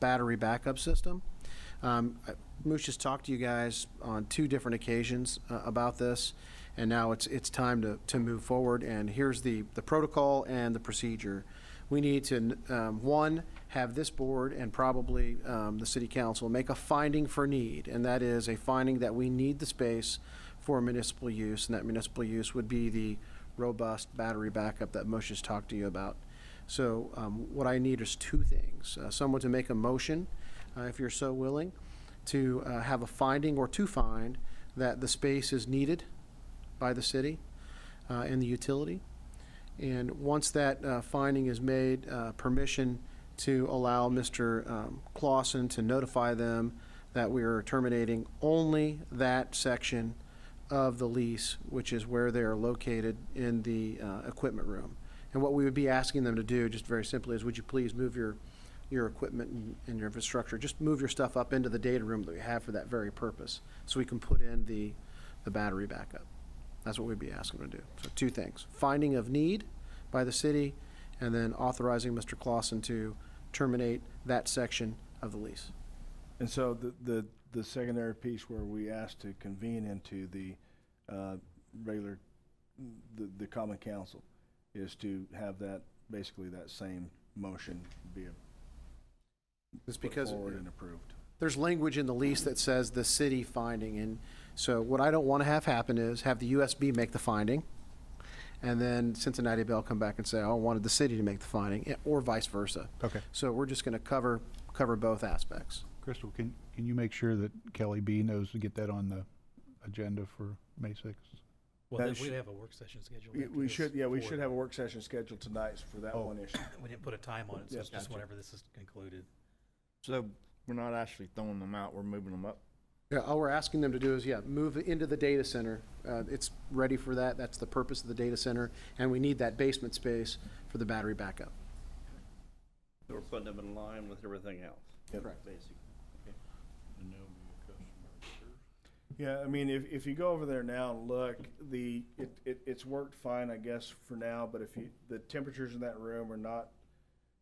battery backup system. Moosh has talked to you guys on 2 different occasions about this, and now it's time to move forward. And here's the protocol and the procedure. We need to, one, have this board and probably the city council make a finding for need, and that is a finding that we need the space for municipal use, and that municipal use would be the robust battery backup that Moosh has talked to you about. So what I need is 2 things. Someone to make a motion, if you're so willing, to have a finding or to find that the space is needed by the city and the utility. And once that finding is made, permission to allow Mr. Clausen to notify them that we are terminating only that section of the lease, which is where they are located in the equipment room. And what we would be asking them to do, just very simply, is would you please move your equipment and your infrastructure, just move your stuff up into the data room that we have for that very purpose, so we can put in the battery backup. That's what we'd be asking them to do. So 2 things: finding of need by the city, and then authorizing Mr. Clausen to terminate that section of the lease. And so the secondary piece where we asked to convene into the regular, the common council, is to have that, basically that same motion be It's put because forward and approved. there's language in the lease that says the city finding, and so what I don't want to have happen is have the USB make the finding, and then Cincinnati Bell come back and say, oh, I wanted the city to make the finding, or vice versa. Okay. So we're just going to cover both aspects. Crystal, can you make sure that Kelly B knows to get that on the agenda for May 6th? Well, That then sh- we'd have a work session scheduled. We should have a work. work session scheduled tonight for that one issue. We didn't put a time on it, so Yes, it's just gotcha. whenever this is concluded. So we're not actually throwing them out, we're moving them up? Yeah, all we're asking them to do is, move it into the data center. It's ready for that. That's the purpose of the data center, and we need that basement space for the battery backup. So we're putting them in line with everything else. Correct. Basically. And they'll be a customer service. Yeah, I mean, if you go over there now and look, it's worked fine, I guess, for now, but the temperatures in that room are not,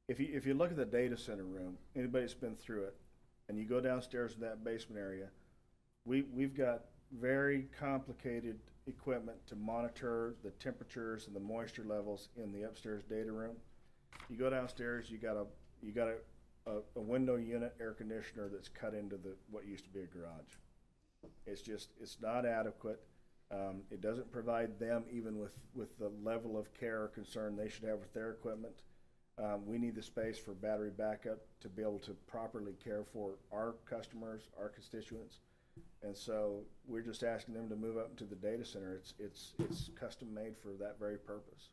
if you look at the data center room, anybody that's been through it, and you go downstairs to that basement area, we've got very complicated equipment to monitor the temperatures and the moisture levels in the upstairs data room. You go downstairs, you got a window unit air conditioner that's cut into what used to be a garage. It's not adequate. It doesn't provide them even with the level of care or concern they should have with their equipment. We need the space for battery backup to be able to properly care for our customers, our constituents. And so we're just asking them to move up into the data center. It's custom made for that very purpose.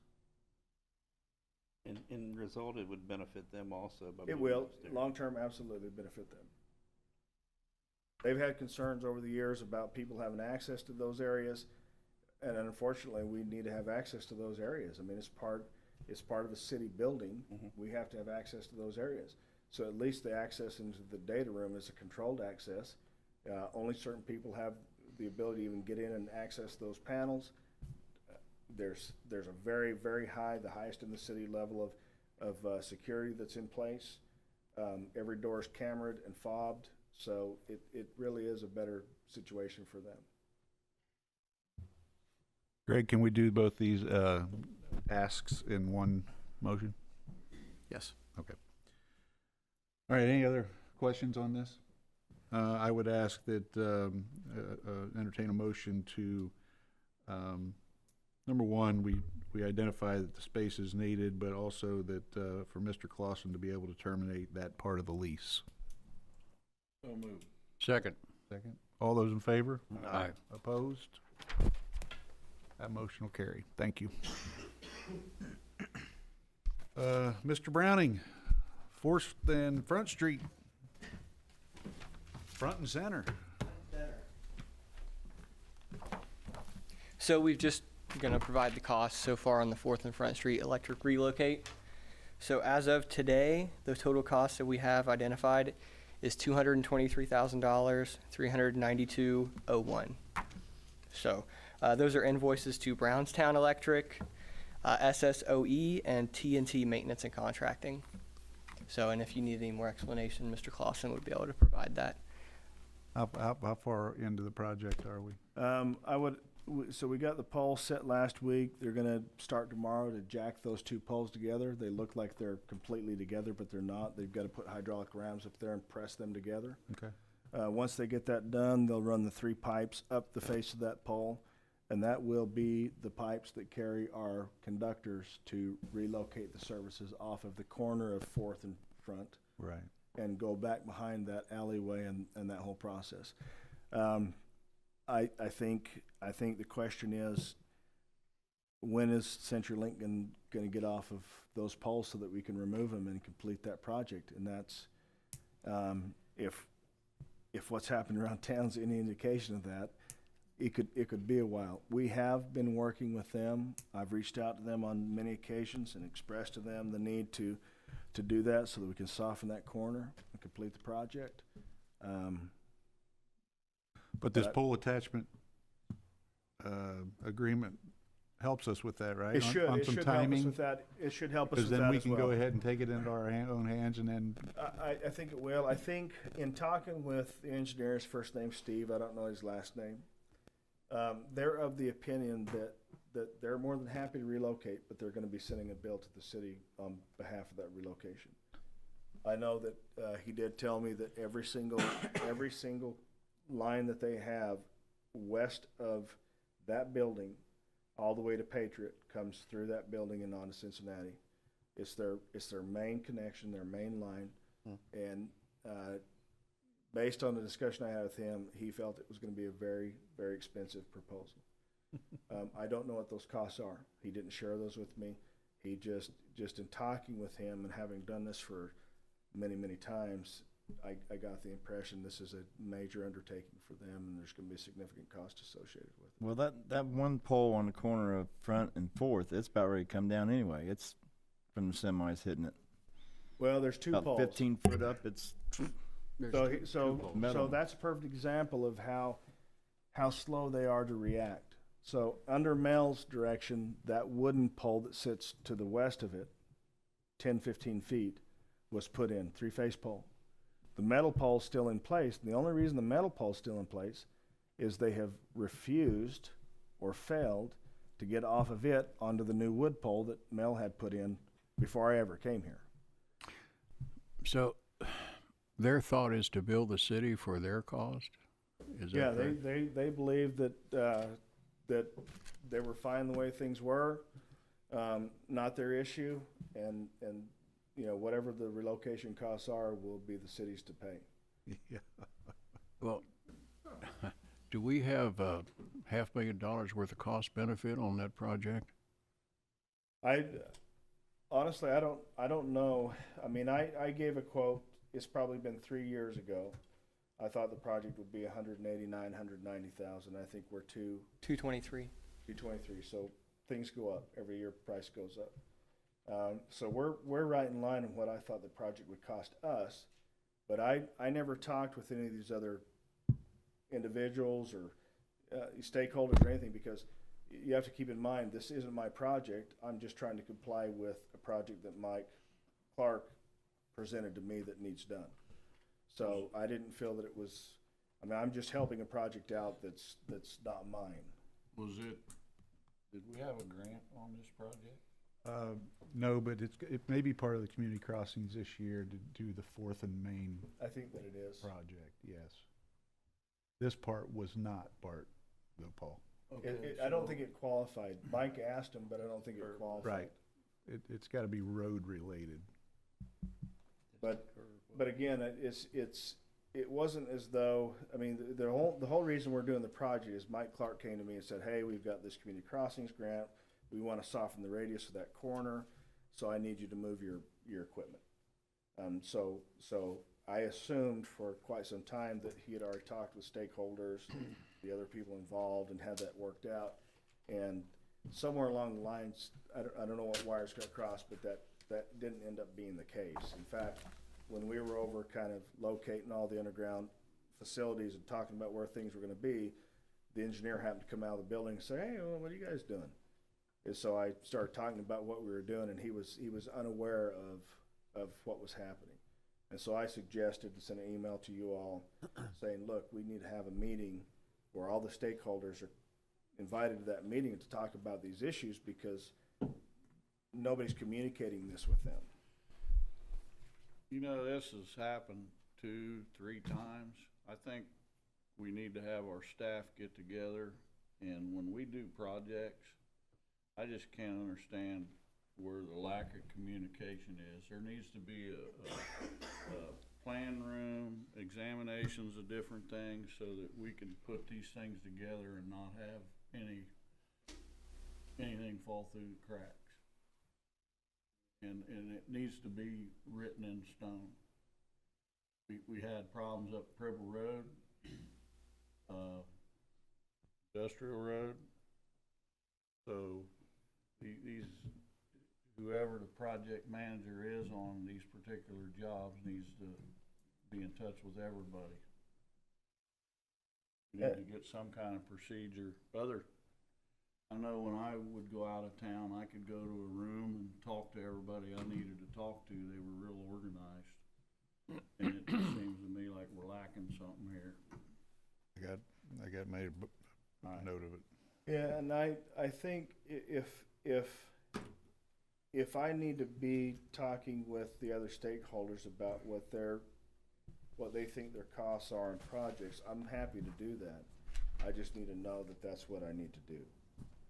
And in result, it would benefit them also. By It moving will, upstairs. long-term, absolutely benefit them. They've had concerns over the years about people having access to those areas, and unfortunately, we need to have access to those areas. I mean, it's part of a city building. We have to have access to those areas. So at least the access into the data room is a controlled access. Only certain people have the ability to even get in and access those panels. There's a very, very high, the highest in the city level of security that's in place. Every door is cameraed and fobbed, so it really is a better situation for them. Greg, can we do both these asks in one motion? Yes. Okay. All right, any other questions on this? I would ask that, entertain a motion to, number one, we identify that the space is needed, but also that, for Mr. Clausen to be able to terminate that part of the lease. So moved. Second. Second. All those in favor? Aye. Opposed? That motion will carry. Thank you. Mr. Browning, 4th and Front Street. Front and center. So we've just going to provide the cost so far on the 4th and Front Street electric relocate. So as of today, the total cost that we have identified is $223,000, $392.01. So those are invoices to Brownstown Electric, SSOE, and T&T Maintenance and Contracting. So, and if you need any more explanation, Mr. Clausen would be able to provide that. How far into the project are we? So we got the poles set last week. They're gonna start tomorrow to jack those two poles together. They look like they're completely together, but they're not. They've got to put hydraulic rams up there and press them together. Okay. Once they get that done, they'll run the 3 pipes up the face of that pole, and that will be the pipes that carry our conductors to relocate the services off of the corner of 4th and Front. Right. And go back behind that alleyway and that whole process. I think the question is, when is CenturyLink going to get off of those poles so that we can remove them and complete that project? And that's if what's happened around town's any indication of that, it could be a while. We have been working with them. I've reached out to them on many occasions and expressed to them the need to do that so that we can soften that corner and complete the project. But this pole attachment agreement helps us with that, right? It should. On It some should help us timing? with that. It should help us Because with then that we as can well. go ahead and take it into our own hands and then, I think it will. I think in talking with the engineer, his first name's Steve, I don't know his last name, they're of the opinion that they're more than happy to relocate, but they're gonna be sending a bill to the city on behalf of that relocation. I know that, he did tell me that every single line that they have west of that building, all the way to Patriot, comes through that building and on to Cincinnati. It's their main connection, their main line. And based on the discussion I had with him, he felt it was going to be a very, very expensive proposal. I don't know what those costs are. He didn't share those with me. He just in talking with him and having done this for many, many times, I got the impression this is a major undertaking for them, and there's going to be a significant cost associated with it. Well, that one pole on the corner of Front and 4th, it's about ready to come down anyway. It's from the semis hitting it. Well, there's 2 About poles. 15 foot up, it's So that's a perfect example of how slow they are to react. So under Mel's direction, that wooden pole that sits to the west of it, 10, 15 feet, was put in, 3-phase pole. The metal pole's still in place. And the only reason the metal pole's still in place is they have refused or failed to get off of it onto the new wood pole that Mel had put in before I ever came here. So their thought is to build the city for their cost? Is that Yeah, correct? they believe that that they were fine the way things were, not their issue, and you know, whatever the relocation costs are will be the city's to pay. yeah. Well, do we have $500,000 worth of cost benefit on that project? Honestly, I don't know. I mean, I gave a quote. It's probably been 3 years ago. I thought the project would be 190,000. I think we're 223. 223. So things go up every year. Price goes up. So we're right in line with what I thought the project would cost us. But I never talked with any of these other individuals or stakeholders or anything, because you have to keep in mind, this isn't my project. I'm just trying to comply with a project that Mike Clark presented to me that needs done. So I didn't feel that it was, I mean, I'm just helping a project out that's not mine. Did we have a grant on this project? No, but it may be part of the community crossings this year to do the 4th and Main I think that it is. project, yes. This part was not part, though, Paul. Okay, I don't think it qualified. Mike asked him, but I don't think it qualified. Right. It's gotta be road related. But again, it wasn't as though, I mean, the whole reason we're doing the project is Mike Clark came to me and said, hey, we've got this community crossings grant. We want to soften the radius of that corner, so I need you to move your equipment. So I assumed for quite some time that he had already talked with stakeholders, the other people involved, and had that worked out. And somewhere along the lines, I don't know what wires got crossed, but that didn't end up being the case. In fact, when we were over kind of locating all the underground facilities and talking about where things were going to be, the engineer happened to come out of the building and say, hey, well, what are you guys doing? And so I started talking about what we were doing, and he was unaware of what was happening. And so I suggested to send an email to you all saying, look, we need to have a meeting where all the stakeholders are invited to that meeting to talk about these issues, because nobody's communicating this with them. You know, this has happened 2-3 times. I think we need to have our staff get together, and when we do projects, I just can't understand where the lack of communication is. There needs to be a plan room, examinations of different things, so that we can put these things together and not have anything fall through the cracks. And it needs to be written in stone. We had problems up Pribble Road, Industrial Road. So these, whoever the project manager is on these particular jobs needs to be in touch with everybody. We need to get some kind of procedure. I know when I would go out of town, I could go to a room and talk to everybody I needed to talk to. They were real organized. And it just seems to me like we're lacking something here. I got made a note of it. Yeah, and I think if I need to be talking with the other stakeholders about what they think their costs are in projects, I'm happy to do that. I just need to know that that's what I need to do.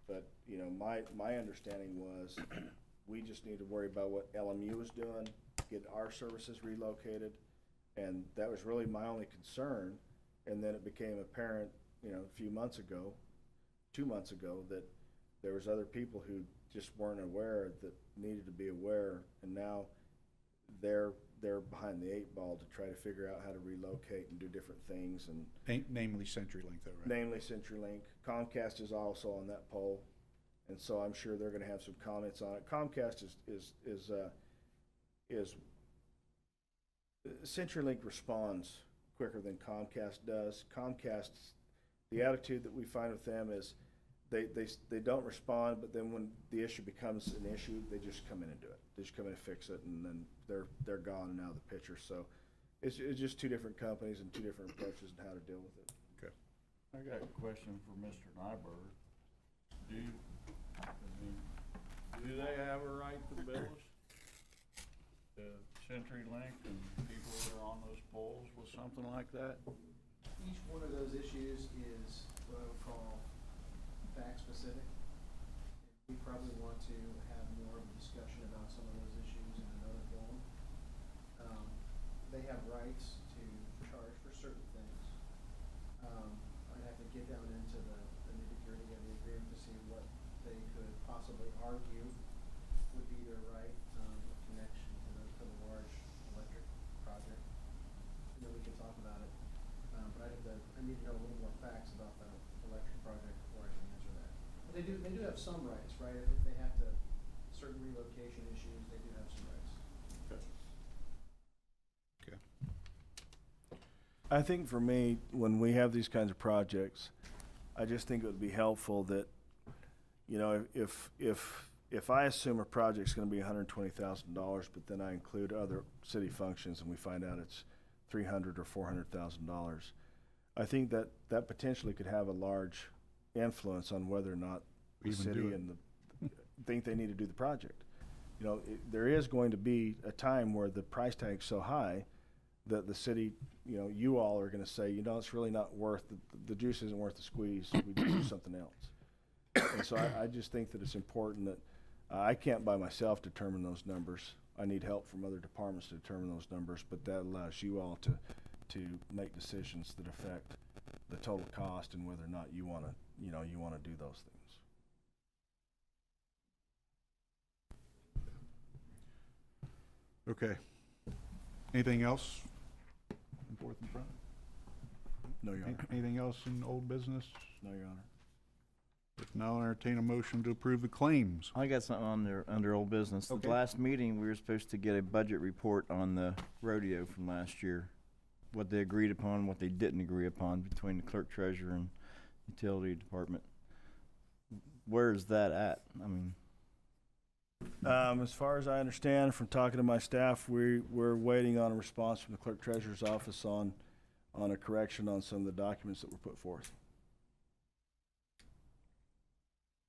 But, you know, my understanding was we just need to worry about what LMU was doing, get our services relocated, and that was really my only concern. And then it became apparent, you know, a few months ago, 2 months ago, that there was other people who just weren't aware, that needed to be aware, and now they're behind the 8 ball to try to figure out how to relocate and do different things. And Namely CenturyLink, though, right? Namely CenturyLink. Comcast is also on that poll, and so I'm sure they're going to have some comments on it. Comcast is CenturyLink responds quicker than Comcast does. Comcast's, the attitude that we find with them is they don't respond, but then when the issue becomes an issue, they just come in and do it. They just come in and fix it, and then they're gone and out of the picture. So it's just two different companies and two different approaches on how to deal with it. Okay. I got a question for Mr. Nyberg. Do they have a right to bill us? The CenturyLink and people that are on those polls with something like that? Each one of those issues is what I would call fact specific. We probably want to have more of a discussion about some of those issues in another forum. They have rights to charge for certain things. I'd have to get down into the nitty-gritty of the agreement to see what they could possibly argue would be their right of connection to the large electric project. And then we can talk about it. But I need to know a little more facts about the electric project before I can answer that. But they do have some rights, right? If they have to, certain relocation issues, they do have some rights. Okay. I think for me, when we have these kinds of projects, I just think it would be helpful that, you know, if I assume a project's going to be $120,000, but then I include other city functions and we find out it's $300,000 or $400,000, I think that potentially could have a large influence on whether or not the city and think they need to do the project. You know, there is going to be a time where the price tag's so high that the city, you know, you all are going to say, you know, it's really not worth the juice isn't worth the squeeze. We do something else. And so I just think that it's important that I can't by myself determine those numbers. I need help from other departments to determine those numbers, but that allows you all to make decisions that affect the total cost and whether or not you want to do those things. Okay. Anything else in fourth and front? No, Your Honor. Anything else in old business? No, Your Honor. If not, I'll entertain a motion to approve the claims. I got something on there under old business. Okay. The last meeting, we were supposed to get a budget report on the rodeo from last year. What they agreed upon, what they didn't agree upon between the clerk treasurer and utility department. Where is that at? I mean, As far as I understand from talking to my staff, we're waiting on a response from the clerk treasurer's office on a correction on some of the documents that were put forth.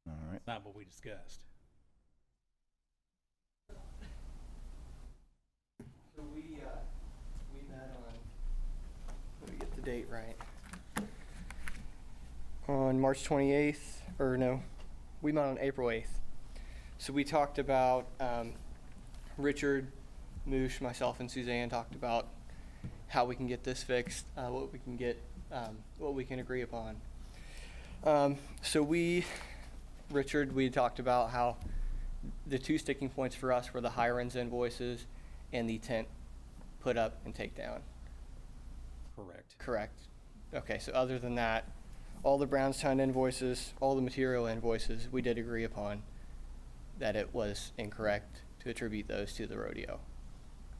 All right. Not what we discussed. So we met on, let me get the date right. On March 28th, or no, we met on April 8th. So we talked about, Richard, Moosh, myself, and Suzanne talked about how we can get this fixed, what we can get, what we can agree upon. So Richard, we talked about how the two sticking points for us were the Hiren's invoices and the tent put up and take down. Correct. Correct. Okay, so other than that, all the Brownstown invoices, all the material invoices, we did agree upon that it was incorrect to attribute those to the rodeo.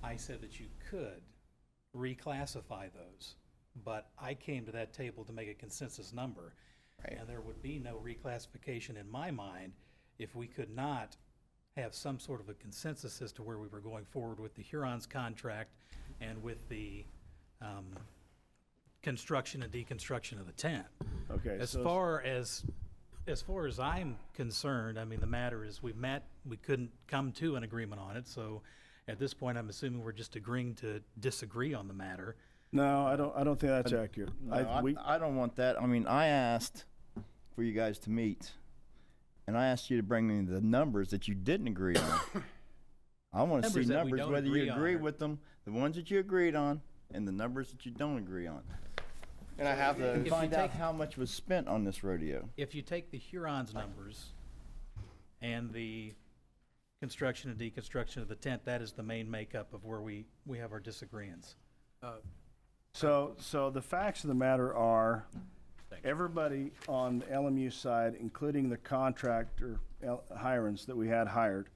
I said that you could reclassify those, but I came to that table to make a consensus number. Right. And there would be no reclassification in my mind if we could not have some sort of a consensus as to where we were going forward with the Huron's contract and with the construction and deconstruction of the tent. Okay. As far as I'm concerned, I mean, the matter is we met, we couldn't come to an agreement on it, so at this point, I'm assuming we're just agreeing to disagree on the matter. No, I don't think that's accurate. No, I don't want that. I mean, I asked for you guys to meet, and I asked you to bring me the numbers that you didn't agree on. I want to see Numbers that we numbers, don't whether agree you on agree are- with them, the ones that you agreed on, and the numbers that you don't agree on. And I have And the, find out how much was spent on this rodeo. If you take the Huron's numbers and the construction and deconstruction of the tent, that is the main makeup of where we have our disagreements. So the facts of the matter are, everybody on the LMU side, including the contractor, Hiren's that we had hired,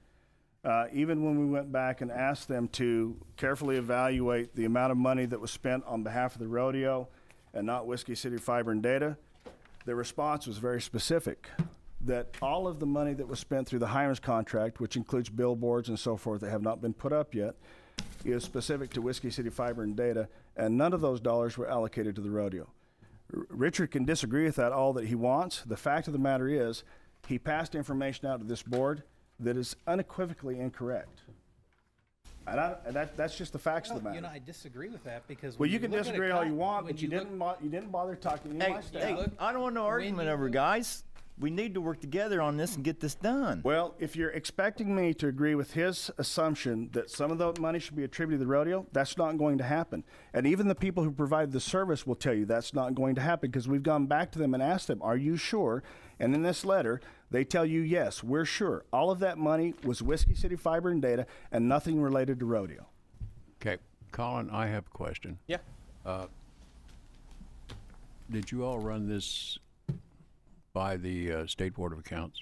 even when we went back and asked them to carefully evaluate the amount of money that was spent on behalf of the rodeo and not Whiskey City Fiber and Data, the response was very specific, that all of the money that was spent through the Hiren's contract, which includes billboards and so forth that have not been put up yet, is specific to Whiskey City Fiber and Data, and none of those dollars were allocated to the rodeo. Richard can disagree with that all that he wants. The fact of the matter is, he passed information out to this board that is unequivocally incorrect. And that's just the facts of the You know, matter. I disagree with that because. Well, when you can look at a disagree all you want, when but you look- didn't bother talking to any of my staff. Hey, I don't want no argument over, guys. We need to work together on this and get this done. Well, if you're expecting me to agree with his assumption that some of the money should be attributed to the rodeo, that's not going to happen. And even the people who provide the service will tell you that's not going to happen, because we've gone back to them and asked them, are you sure? And in this letter, they tell you, yes, we're sure. All of that money was Whiskey City Fiber and Data and nothing related to rodeo. Okay, Colin, I have a question. yeah, Did you all run this by the State Board of Accounts?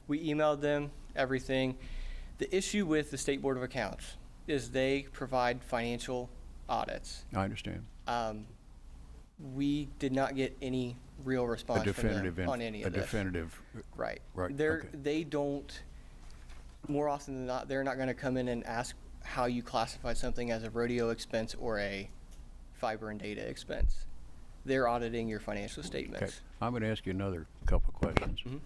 we emailed them everything. The issue with the State Board of Accounts is they provide financial audits. I understand. We did not get any real A response from definitive, them on any a of this. definitive, Right. Right, They're, okay. they don't, more often than not, they're not gonna come in and ask how you classify something as a rodeo expense or a fiber and data expense. They're auditing your financial okay. statements. I'm going to ask you another couple of questions. Mhm.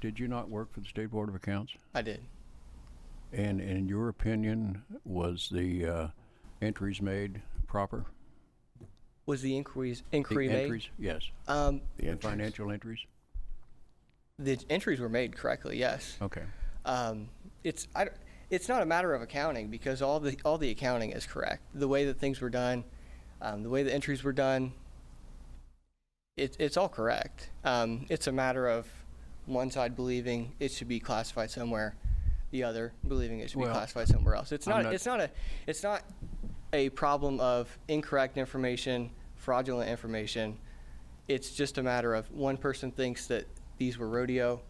Did you not work for the State Board of Accounts? I did. And in your opinion, was the entries made proper? Was the inquiry The made? entries, yes. The financial entries? The entries were made correctly, yes. Okay. It's not a matter of accounting, because all the accounting is correct. The way that things were done, the way the entries were done, it's all correct. It's a matter of one side believing it should be classified somewhere, the other believing it should be Well, classified somewhere else. It's I'm not a problem of incorrect information, fraudulent information. It's just a matter of one person thinks that these were rodeo,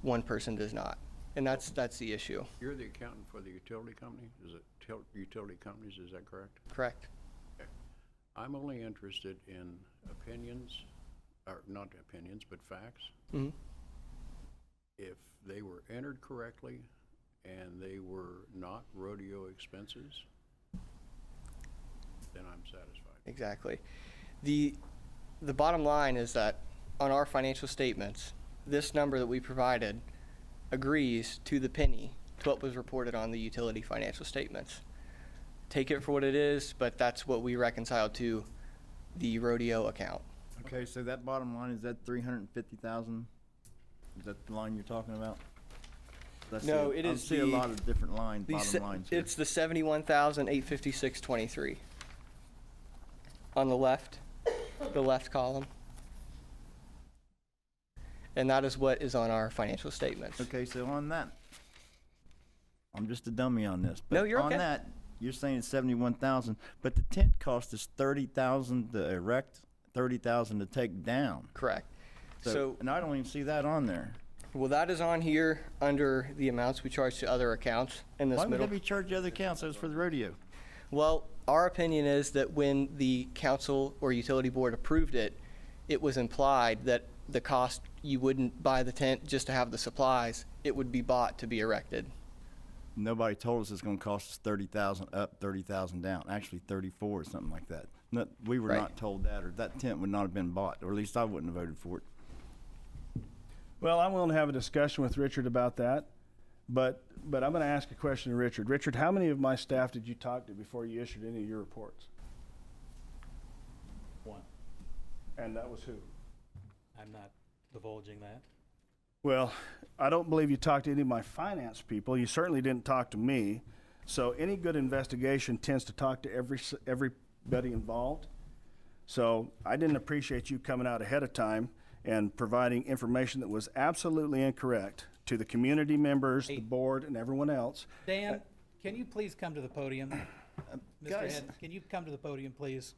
one person does not. And that's the issue. You're the accountant for the utility company? Is it utility companies, is that correct? Correct. I'm only interested in opinions, or not opinions, but facts. Mhm. If they were entered correctly, and they were not rodeo expenses, then I'm satisfied. Exactly. The bottom line is that on our financial statements, this number that we provided agrees to the penny to what was reported on the utility financial statements. Take it for what it is, but that's what we reconciled to the rodeo account. Okay, so that bottom line, is that 350,000? Is that the line you're talking about? No, it I is see a lot of different bottom lines here. It's the 71,856.23 on the left column. And that is what is on our financial statements. Okay, so on that, I'm just a dummy on this. No, but you're on okay. that, you're saying it's 71,000, but the tent cost is 30,000 to erect, 30,000 to take down. Correct. So, and I don't even see that on there. Well, that is on here under the amounts we charge to other accounts in this Why would middle. that be charged to other accounts? That was for the rodeo. Well, our opinion is that when the council or utility board approved it, it was implied that the cost, you wouldn't buy the tent just to have the supplies, it would be bought to be erected. Nobody told us it's going to cost us 30,000 up, 30,000 down. Actually, 34 or something like that. We were Right. not told that, or that tent would not have been bought, or at least I wouldn't have voted for it. Well, I'm willing to have a discussion with Richard about that, but I'm going to ask a question to Richard. Richard, how many of my staff did you talk to before you issued any of your reports? One. And that was who? I'm not divulging that. Well, I don't believe you talked to any of my finance people. You certainly didn't talk to me. So any good investigation tends to talk to everybody involved. So I didn't appreciate you coming out ahead of time and providing information that was absolutely incorrect to the community members, the board, and everyone else. Dan, can you please come to the podium? Mr. guys. Head, can you come to the podium, please?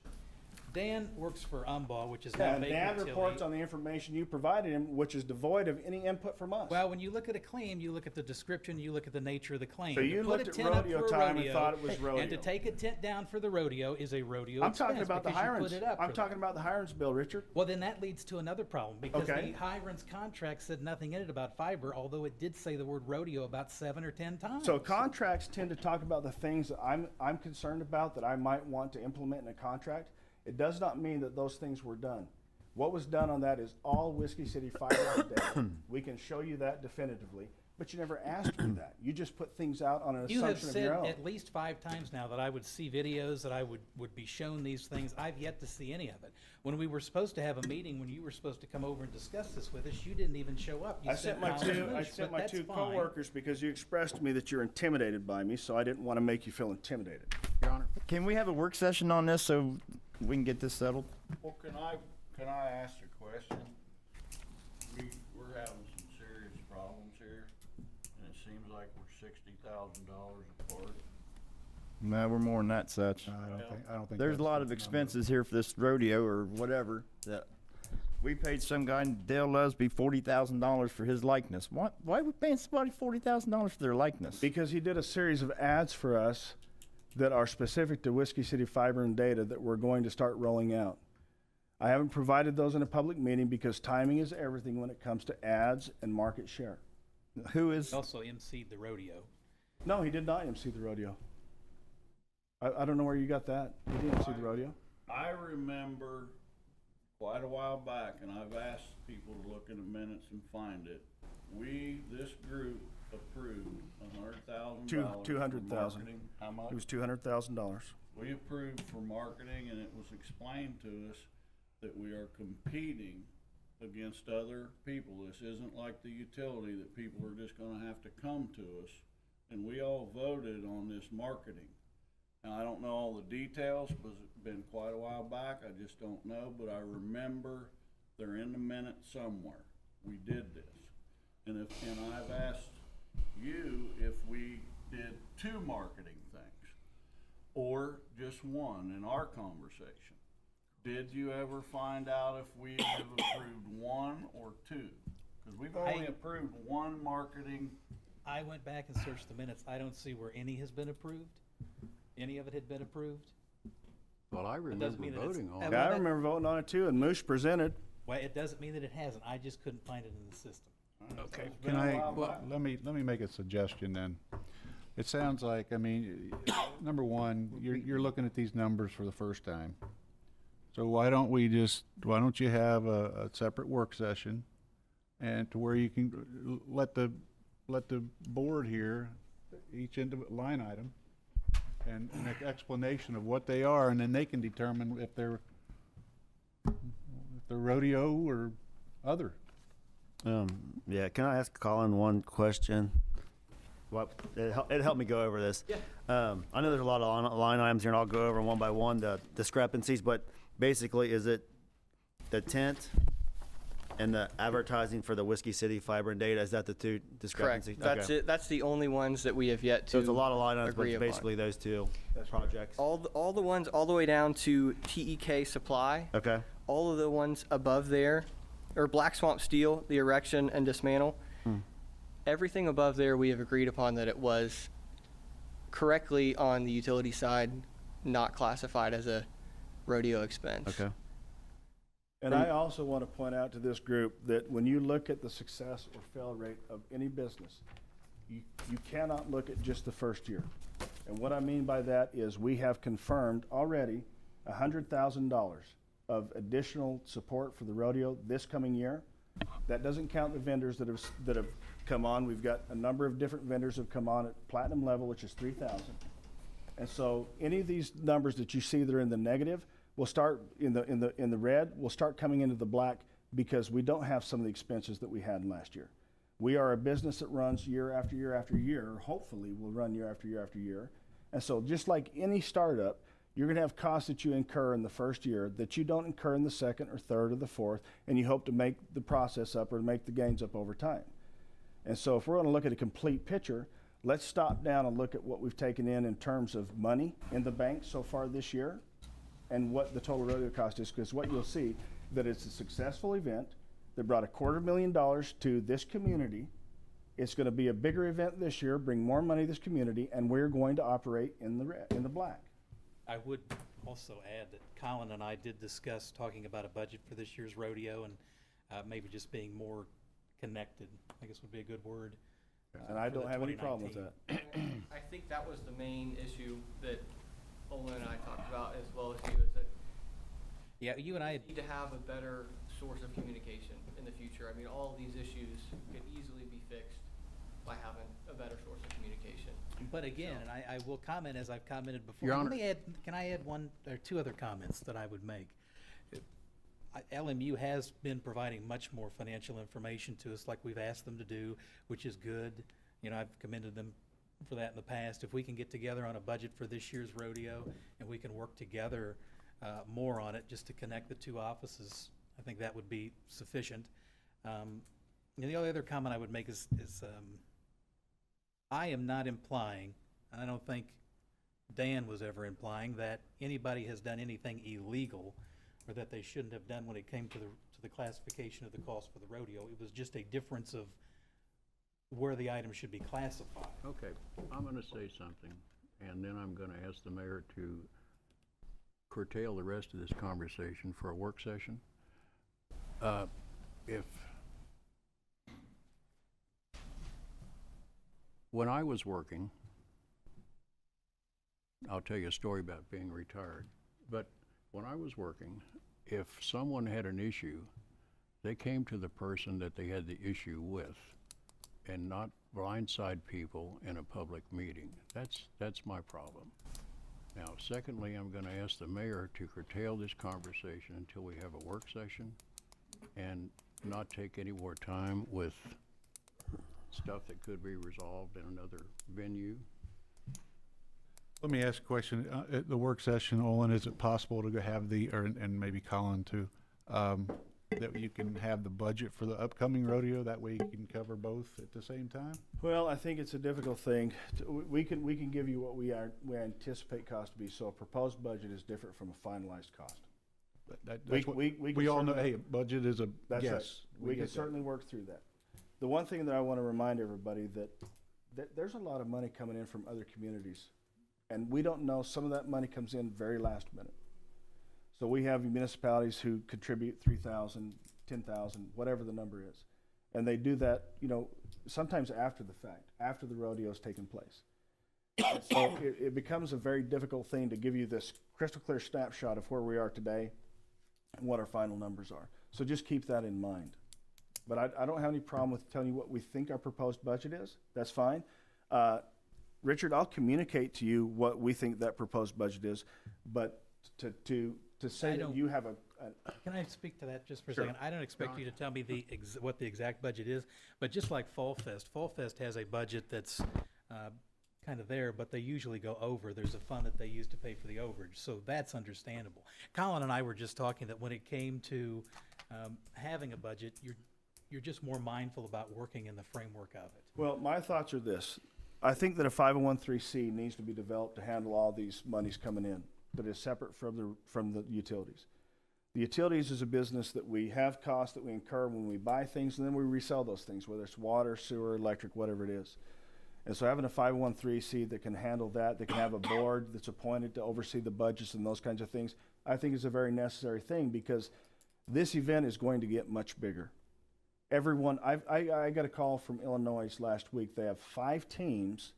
Dan works for Umball, which is Yeah, now and Baker Dan Tilly. reports on the information you provided him, which is devoid of any input from us. Well, when you look at a claim, you look at the description, you look at the nature of the claim. So To you put looked a at tent up rodeo for a time and rodeo, thought it was And to rodeo. take a tent down for the rodeo is a rodeo I'm talking expense about the because you Hirons. put it up I'm for talking about the Hirons bill, Richard. Well, then that leads to another problem because Okay. the Hirons contract said nothing in it about fiber, although it did say the word rodeo about 7 or 10 times. So contracts tend to talk about the things that I'm concerned about that I might want to implement in a contract. It does not mean that those things were done. What was done on that is all Whiskey City Fiber data. We can show you that definitively, but you never asked for that. You just put things out on an You have assumption of said your own. at least 5 times now that I would see videos, that I would be shown these things. I've yet to see any of it. When we were supposed to have a meeting, when you were supposed to come over and discuss this with us, you didn't even show up. You I sent my Collins two Bush, but that's fine. coworkers because you expressed to me that you're intimidated by me, so I didn't want to make you feel intimidated. Your Honor. Can we have a work session on this so we can get this settled? Well, can I ask a question? We're having some serious problems here, and it seems like we're $60,000 apart. No, we're more than that, such. I don't think There's a that's lot the of number. expenses here for this rodeo or whatever that we paid some guy in Dale Lusby $40,000 for his likeness. Why are we paying somebody $40,000 for their likeness? Because he did a series of ads for us that are specific to Whiskey City Fiber and Data that we're going to start rolling out. I haven't provided those in a public meeting because timing is everything when it comes to ads and market share. Who is? He also emceed the rodeo. No, he did not MC the rodeo. I don't know where you got that. He didn't MC the rodeo. I remember quite a while back, and I've asked people to look in the minutes and find it. This group approved $100,000. 200,000. How much? It was $200,000. We approved for marketing, and it was explained to us that we are competing against other people. This isn't like the utility that people are just gonna have to come to us. And we all voted on this marketing. Now, I don't know all the details, because it's been quite a while back, I just don't know, but I remember they're in the minutes somewhere. We did this. And I've asked you if we did 2 marketing things, or just one in our conversation. Did you ever find out if we have approved 1 or 2? Because we've only approved 1 marketing. I went back and searched the minutes. I don't see where any has been approved. Any of it had been approved. Well, I remember mean that it's- voting on Uh, it. Yeah, I that- remember voting on it too, and Moosh presented. Well, it doesn't mean that it hasn't. I just couldn't find it in the system. Okay. Can let me make a suggestion then. It sounds like, I mean, number one, you're looking at these numbers for the first time. So why don't you have a separate work session, and to where you can let the board hear each line item and an explanation of what they are, and then they can determine if they're rodeo or other. Yeah, can I ask Colin one question? Well, it helped me go over this. Yeah. I know there's a lot of line items here, and I'll go over one by one the discrepancies, but basically, is it the tent and the advertising for the Whiskey City fiber and data? Is that the two discrepancies? Correct. That's it. That's the only ones that we have yet to So it's a lot of line items, but agree it's upon. basically those two projects. All the ones all the way down to TEK Supply. Okay. All of the ones above there, or Black Swamp Steel, the erection and dismantle. Everything above there we have agreed upon that it was correctly on the utility side, not classified as a rodeo expense. Okay. And I also want to point out to this group that when you look at the success or fail rate of any business, you cannot look at just the first year. And what I mean by that is we have confirmed already $100,000 of additional support for the rodeo this coming year. That doesn't count the vendors that have come on. We've got a number of different vendors that have come on at platinum level, which is 3,000. And so any of these numbers that you see that are in the negative will start in the red, will start coming into the black, because we don't have some of the expenses that we had last year. We are a business that runs year after year after year, or hopefully will run year after year after year. And so just like any startup, you're going to have costs that you incur in the first year that you don't incur in the second or third or the fourth, and you hope to make the process up or make the gains up over time. And so if we're going to look at a complete picture, let's stop down and look at what we've taken in terms of money in the bank so far this year and what the total rodeo cost is, because what you'll see that it's a successful event that brought $250,000 to this community. It's going to be a bigger event this year, bring more money to this community, and we're going to operate in the black. I would also add that Colin and I did discuss talking about a budget for this year's rodeo, and maybe just being more connected, I guess would be a good word. And I don't have any problem with that. I think that was the main issue that Olin and I talked about, as well as you, is that Yeah, you and I we need to have a better source of communication in the future. I mean, all of these issues could easily be fixed by having a better source of communication. But again, and I will comment as I've commented before. Your Honor. Can I add one or two other comments that I would make? LMU has been providing much more financial information to us like we've asked them to do, which is good. You know, I've commended them for that in the past. If we can get together on a budget for this year's rodeo and we can work together more on it just to connect the two offices, I think that would be sufficient. And the only other comment I would make is I am not implying, and I don't think Dan was ever implying, that anybody has done anything illegal or that they shouldn't have done when it came to the classification of the cost for the rodeo. It was just a difference of where the item should be classified. Okay, I'm gonna say something, and then I'm gonna ask the mayor to curtail the rest of this conversation for a work session. When I was working, I'll tell you a story about being retired, but when I was working, if someone had an issue, they came to the person that they had the issue with, and not blindside people in a public meeting. That's my problem. Now, secondly, I'm gonna ask the mayor to curtail this conversation until we have a work session and not take any more time with stuff that could be resolved in another venue. Let me ask a question. At the work session, Olin, is it possible to have and maybe Colin too, that you can have the budget for the upcoming rodeo? That way you can cover both at the same time? Well, I think it's a difficult thing. We can give you what we anticipate cost to be. So a proposed budget is different from a finalized cost. We all know, hey, budget is a That's guess. right. We can certainly work through that. The one thing that I want to remind everybody that there's a lot of money coming in from other communities, and we don't know, some of that money comes in very last minute. So we have municipalities who contribute $3,000, $10,000, whatever the number is. And they do that, you know, sometimes after the fact, after the rodeo's taken place. And so it becomes a very difficult thing to give you this crystal clear snapshot of where we are today and what our final numbers are. So just keep that in mind. But I don't have any problem with telling you what we think our proposed budget is. That's fine. Richard, I'll communicate to you what we think that proposed budget is, but to say that you have a Can I speak to that just for a Sure. second? I don't expect you to tell me what the exact budget is, but just like Fall Fest has a budget that's kind of there, but they usually go over. There's a fund that they use to pay for the overage, so that's understandable. Colin and I were just talking that when it came to having a budget, you're just more mindful about working in the framework of it. Well, my thoughts are this. I think that a 501(c) needs to be developed to handle all these monies coming in, that is separate from the utilities. The utilities is a business that we have costs that we incur when we buy things, and then we resell those things, whether it's water, sewer, electric, whatever it is. And so having a 501(c) that can handle that can have a board that's appointed to oversee the budgets and those kinds of things, I think is a very necessary thing, because this event is going to get much bigger. Everyone, I got a call from Illinois last week. They have 5 teams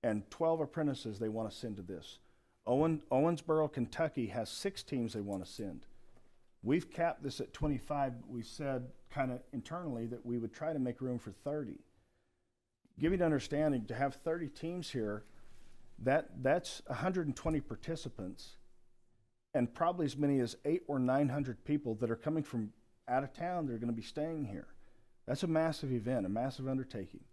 and 12 apprentices they want to send to this. Owensboro, Kentucky has 6 teams they want to send. We've capped this at 25. We said kind of internally that we would try to make room for 30. Give you an understanding, to have 30 teams here, that's 120 participants and probably as many as 800 or 900 people that are coming from out of town that are going to be staying here. That's a massive event, a massive undertaking.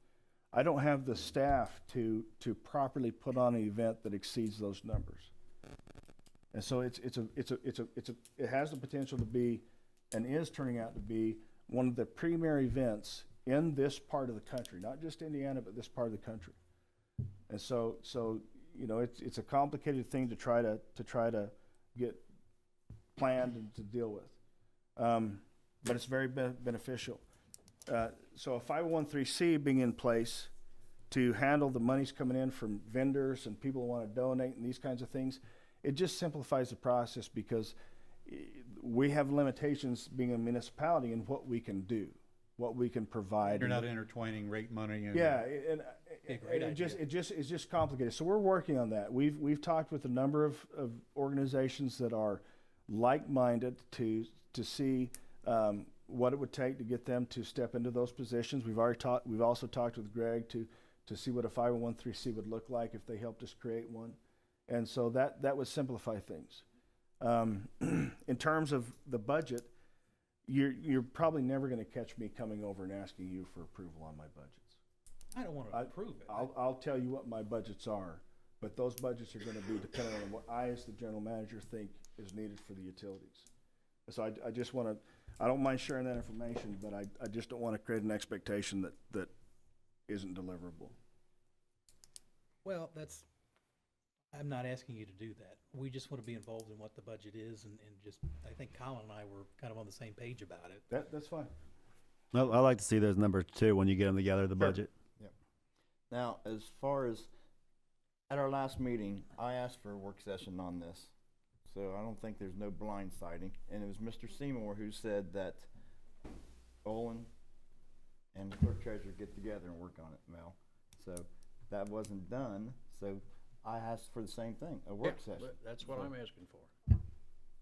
I don't have the staff to properly put on an event that exceeds those numbers. And so it has the potential to be, and is turning out to be, one of the premier events in this part of the country, not just Indiana, but this part of the country. And so you know, it's a complicated thing to try to get planned and to deal with. But it's very beneficial. So a 501(c) being in place to handle the monies coming in from vendors and people who want to donate and these kinds of things, it just simplifies the process, because we have limitations being a municipality in what we can do, what we can provide. You're not intertwining rate money and. Yeah, and it's just complicated. So we're working on that. We've talked with a number of organizations that are like-minded to see what it would take to get them to step into those positions. We've also talked with Greg to see what a 501(c) would look like if they helped us create one. And so that would simplify things. In terms of the budget, you're probably never going to catch me coming over and asking you for approval on my budgets. I don't want to approve it. I'll tell you what my budgets are, but those budgets are going to be dependent on what I, as the general manager, think is needed for the utilities. So I just want to, I don't mind sharing that information, but I just don't want to create an expectation that isn't deliverable. Well, I'm not asking you to do that. We just want to be involved in what the budget is, and just, I think Colin and I were kind of on the same page about it. That's fine. Well, I like to see those numbers too when you get them together, the Sure. budget. Yep. Now, as far as, at our last meeting, I asked for a work session on this. So I don't think there's no blindsiding. And it was Mr. Seymour who said that Olin and the clerk treasurer get together and work on it, Mel. So that wasn't done. So I asked for the same thing, a work session. That's what I'm asking for.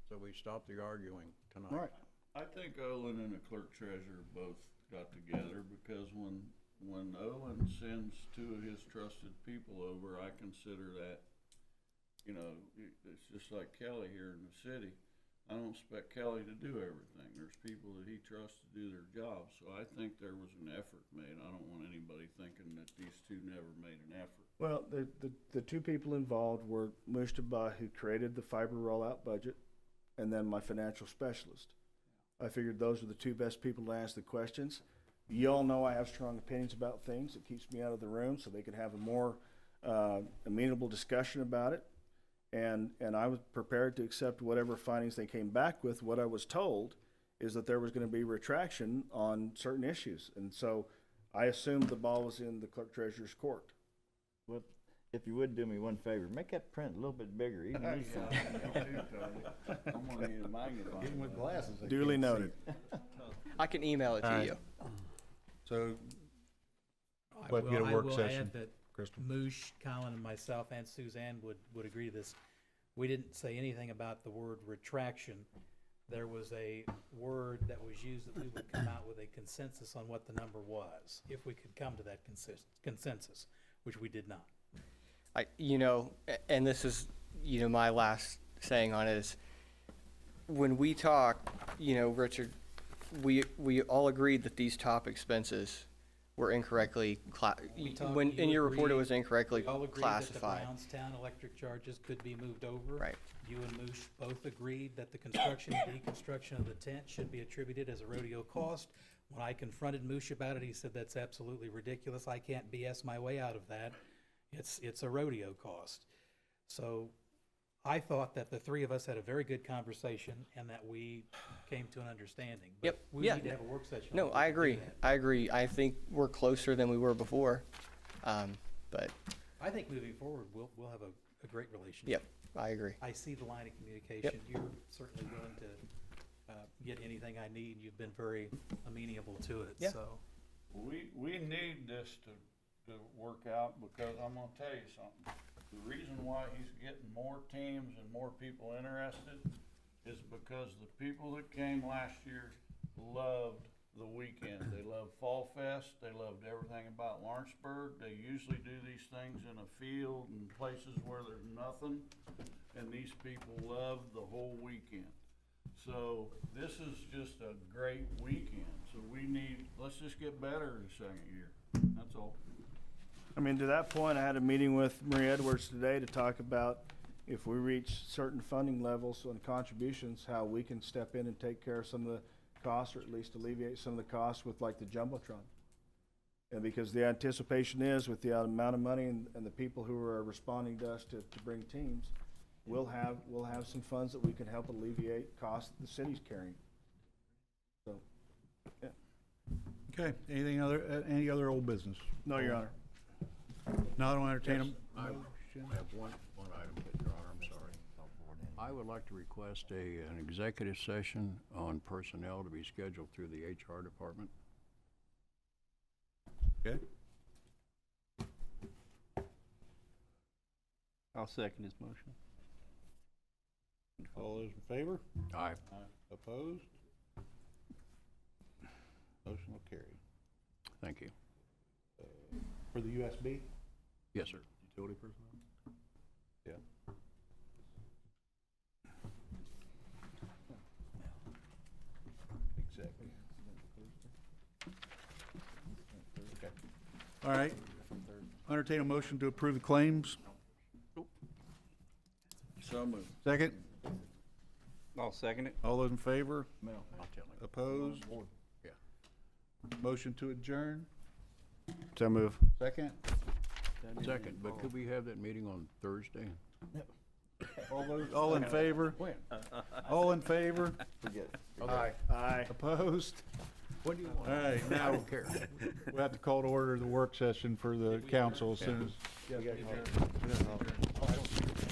So we stop the arguing tonight. All right. I think Olin and the clerk treasurer both got together, because when Olin sends 2 of his trusted people over, I consider that, you know, it's just like Kelly here in the city. I don't expect Kelly to do everything. There's people that he trusts to do their job. So I think there was an effort made. I don't want anybody thinking that these 2 never made an effort. Well, the 2 people involved were Mushtaba, who created the fiber rollout budget, and then my financial specialist. I figured those are the 2 best people to ask the questions. You all know I have strong opinions about things. It keeps me out of the room so they can have a more amenable discussion about it. And I was prepared to accept whatever findings they came back with. What I was told is that there was going to be retraction on certain issues. And so I assumed the ball was in the clerk treasurer's court. Well, if you would do me one favor, make that print a little bit bigger. Even I'm gonna need a magnifying Even with glasses. I Duly can't see. noted. I can email it to you. So, I but will- get a work I will session, add that Crystal. Moosh, Colin, and myself, and Suzanne would agree to this. We didn't say anything about the word retraction. There was a word that was used that we would come out with a consensus on what the number was, if we could come to that consensus, which we did not. And this is, my last saying on it is, when we talk, Richard, we all agreed that these top expenses were incorrectly when in your report it was incorrectly We all agreed classified. that the Brownstown electric charges could be moved over. Right. You and Moosh both agreed that the construction and deconstruction of the tent should be attributed as a rodeo cost. When I confronted Moosh about it, he said that's absolutely ridiculous. I can't BS my way out of that. It's a rodeo cost. So I thought that the three of us had a very good conversation and that we came to an understanding. But Yep. we Yeah. need to have a work session. No, I agree. I agree. I think we're closer than we were before. But I think moving forward, we'll have a great relationship. yep, I agree. I see the line of communication. You're certainly willing to get anything I need. You've been very amenable to it, Yeah. so. We need this to work out, because I'm gonna tell you something. The reason why he's getting more teams and more people interested is because the people that came last year loved the weekend. They loved Fall Fest, they loved everything about Lawrenceburg. They usually do these things in a field and places where there's nothing, and these people love the whole weekend. So this is just a great weekend, so let's just get better the second year, that's all. I mean, to that point, I had a meeting with Marie Edwards today to talk about if we reach certain funding levels on contributions, how we can step in and take care of some of the costs, or at least alleviate some of the costs with like the Jumbotron. And because the anticipation is, with the amount of money and the people who are responding to us to bring teams, we'll have some funds that we can help alleviate costs the city's carrying. So, yeah. Okay, any other old business? No, Your Honor. Now I don't entertain Yes, them. I have one item, Your Honor, I'm sorry. I would like to request an executive session on personnel to be scheduled through the HR department. Okay, I'll second his motion. all those in favor? Aye. Opposed? Motion will carry. Thank you. For the USB? Yes, sir. Utility personnel? Yeah. Exactly. Okay. All right. Entertain a motion to approve the claims. So moved. Second? I'll second it. All those in favor? I'll tell him. Opposed? Yeah. Motion to adjourn? So move. Second? Second, but could we have that meeting on Thursday? All in favor? All in favor? Forget it. Aye. Opposed? What do you want? All right, I now, don't care. we'll have to call to order the work session for the council as soon as. We gotta call it.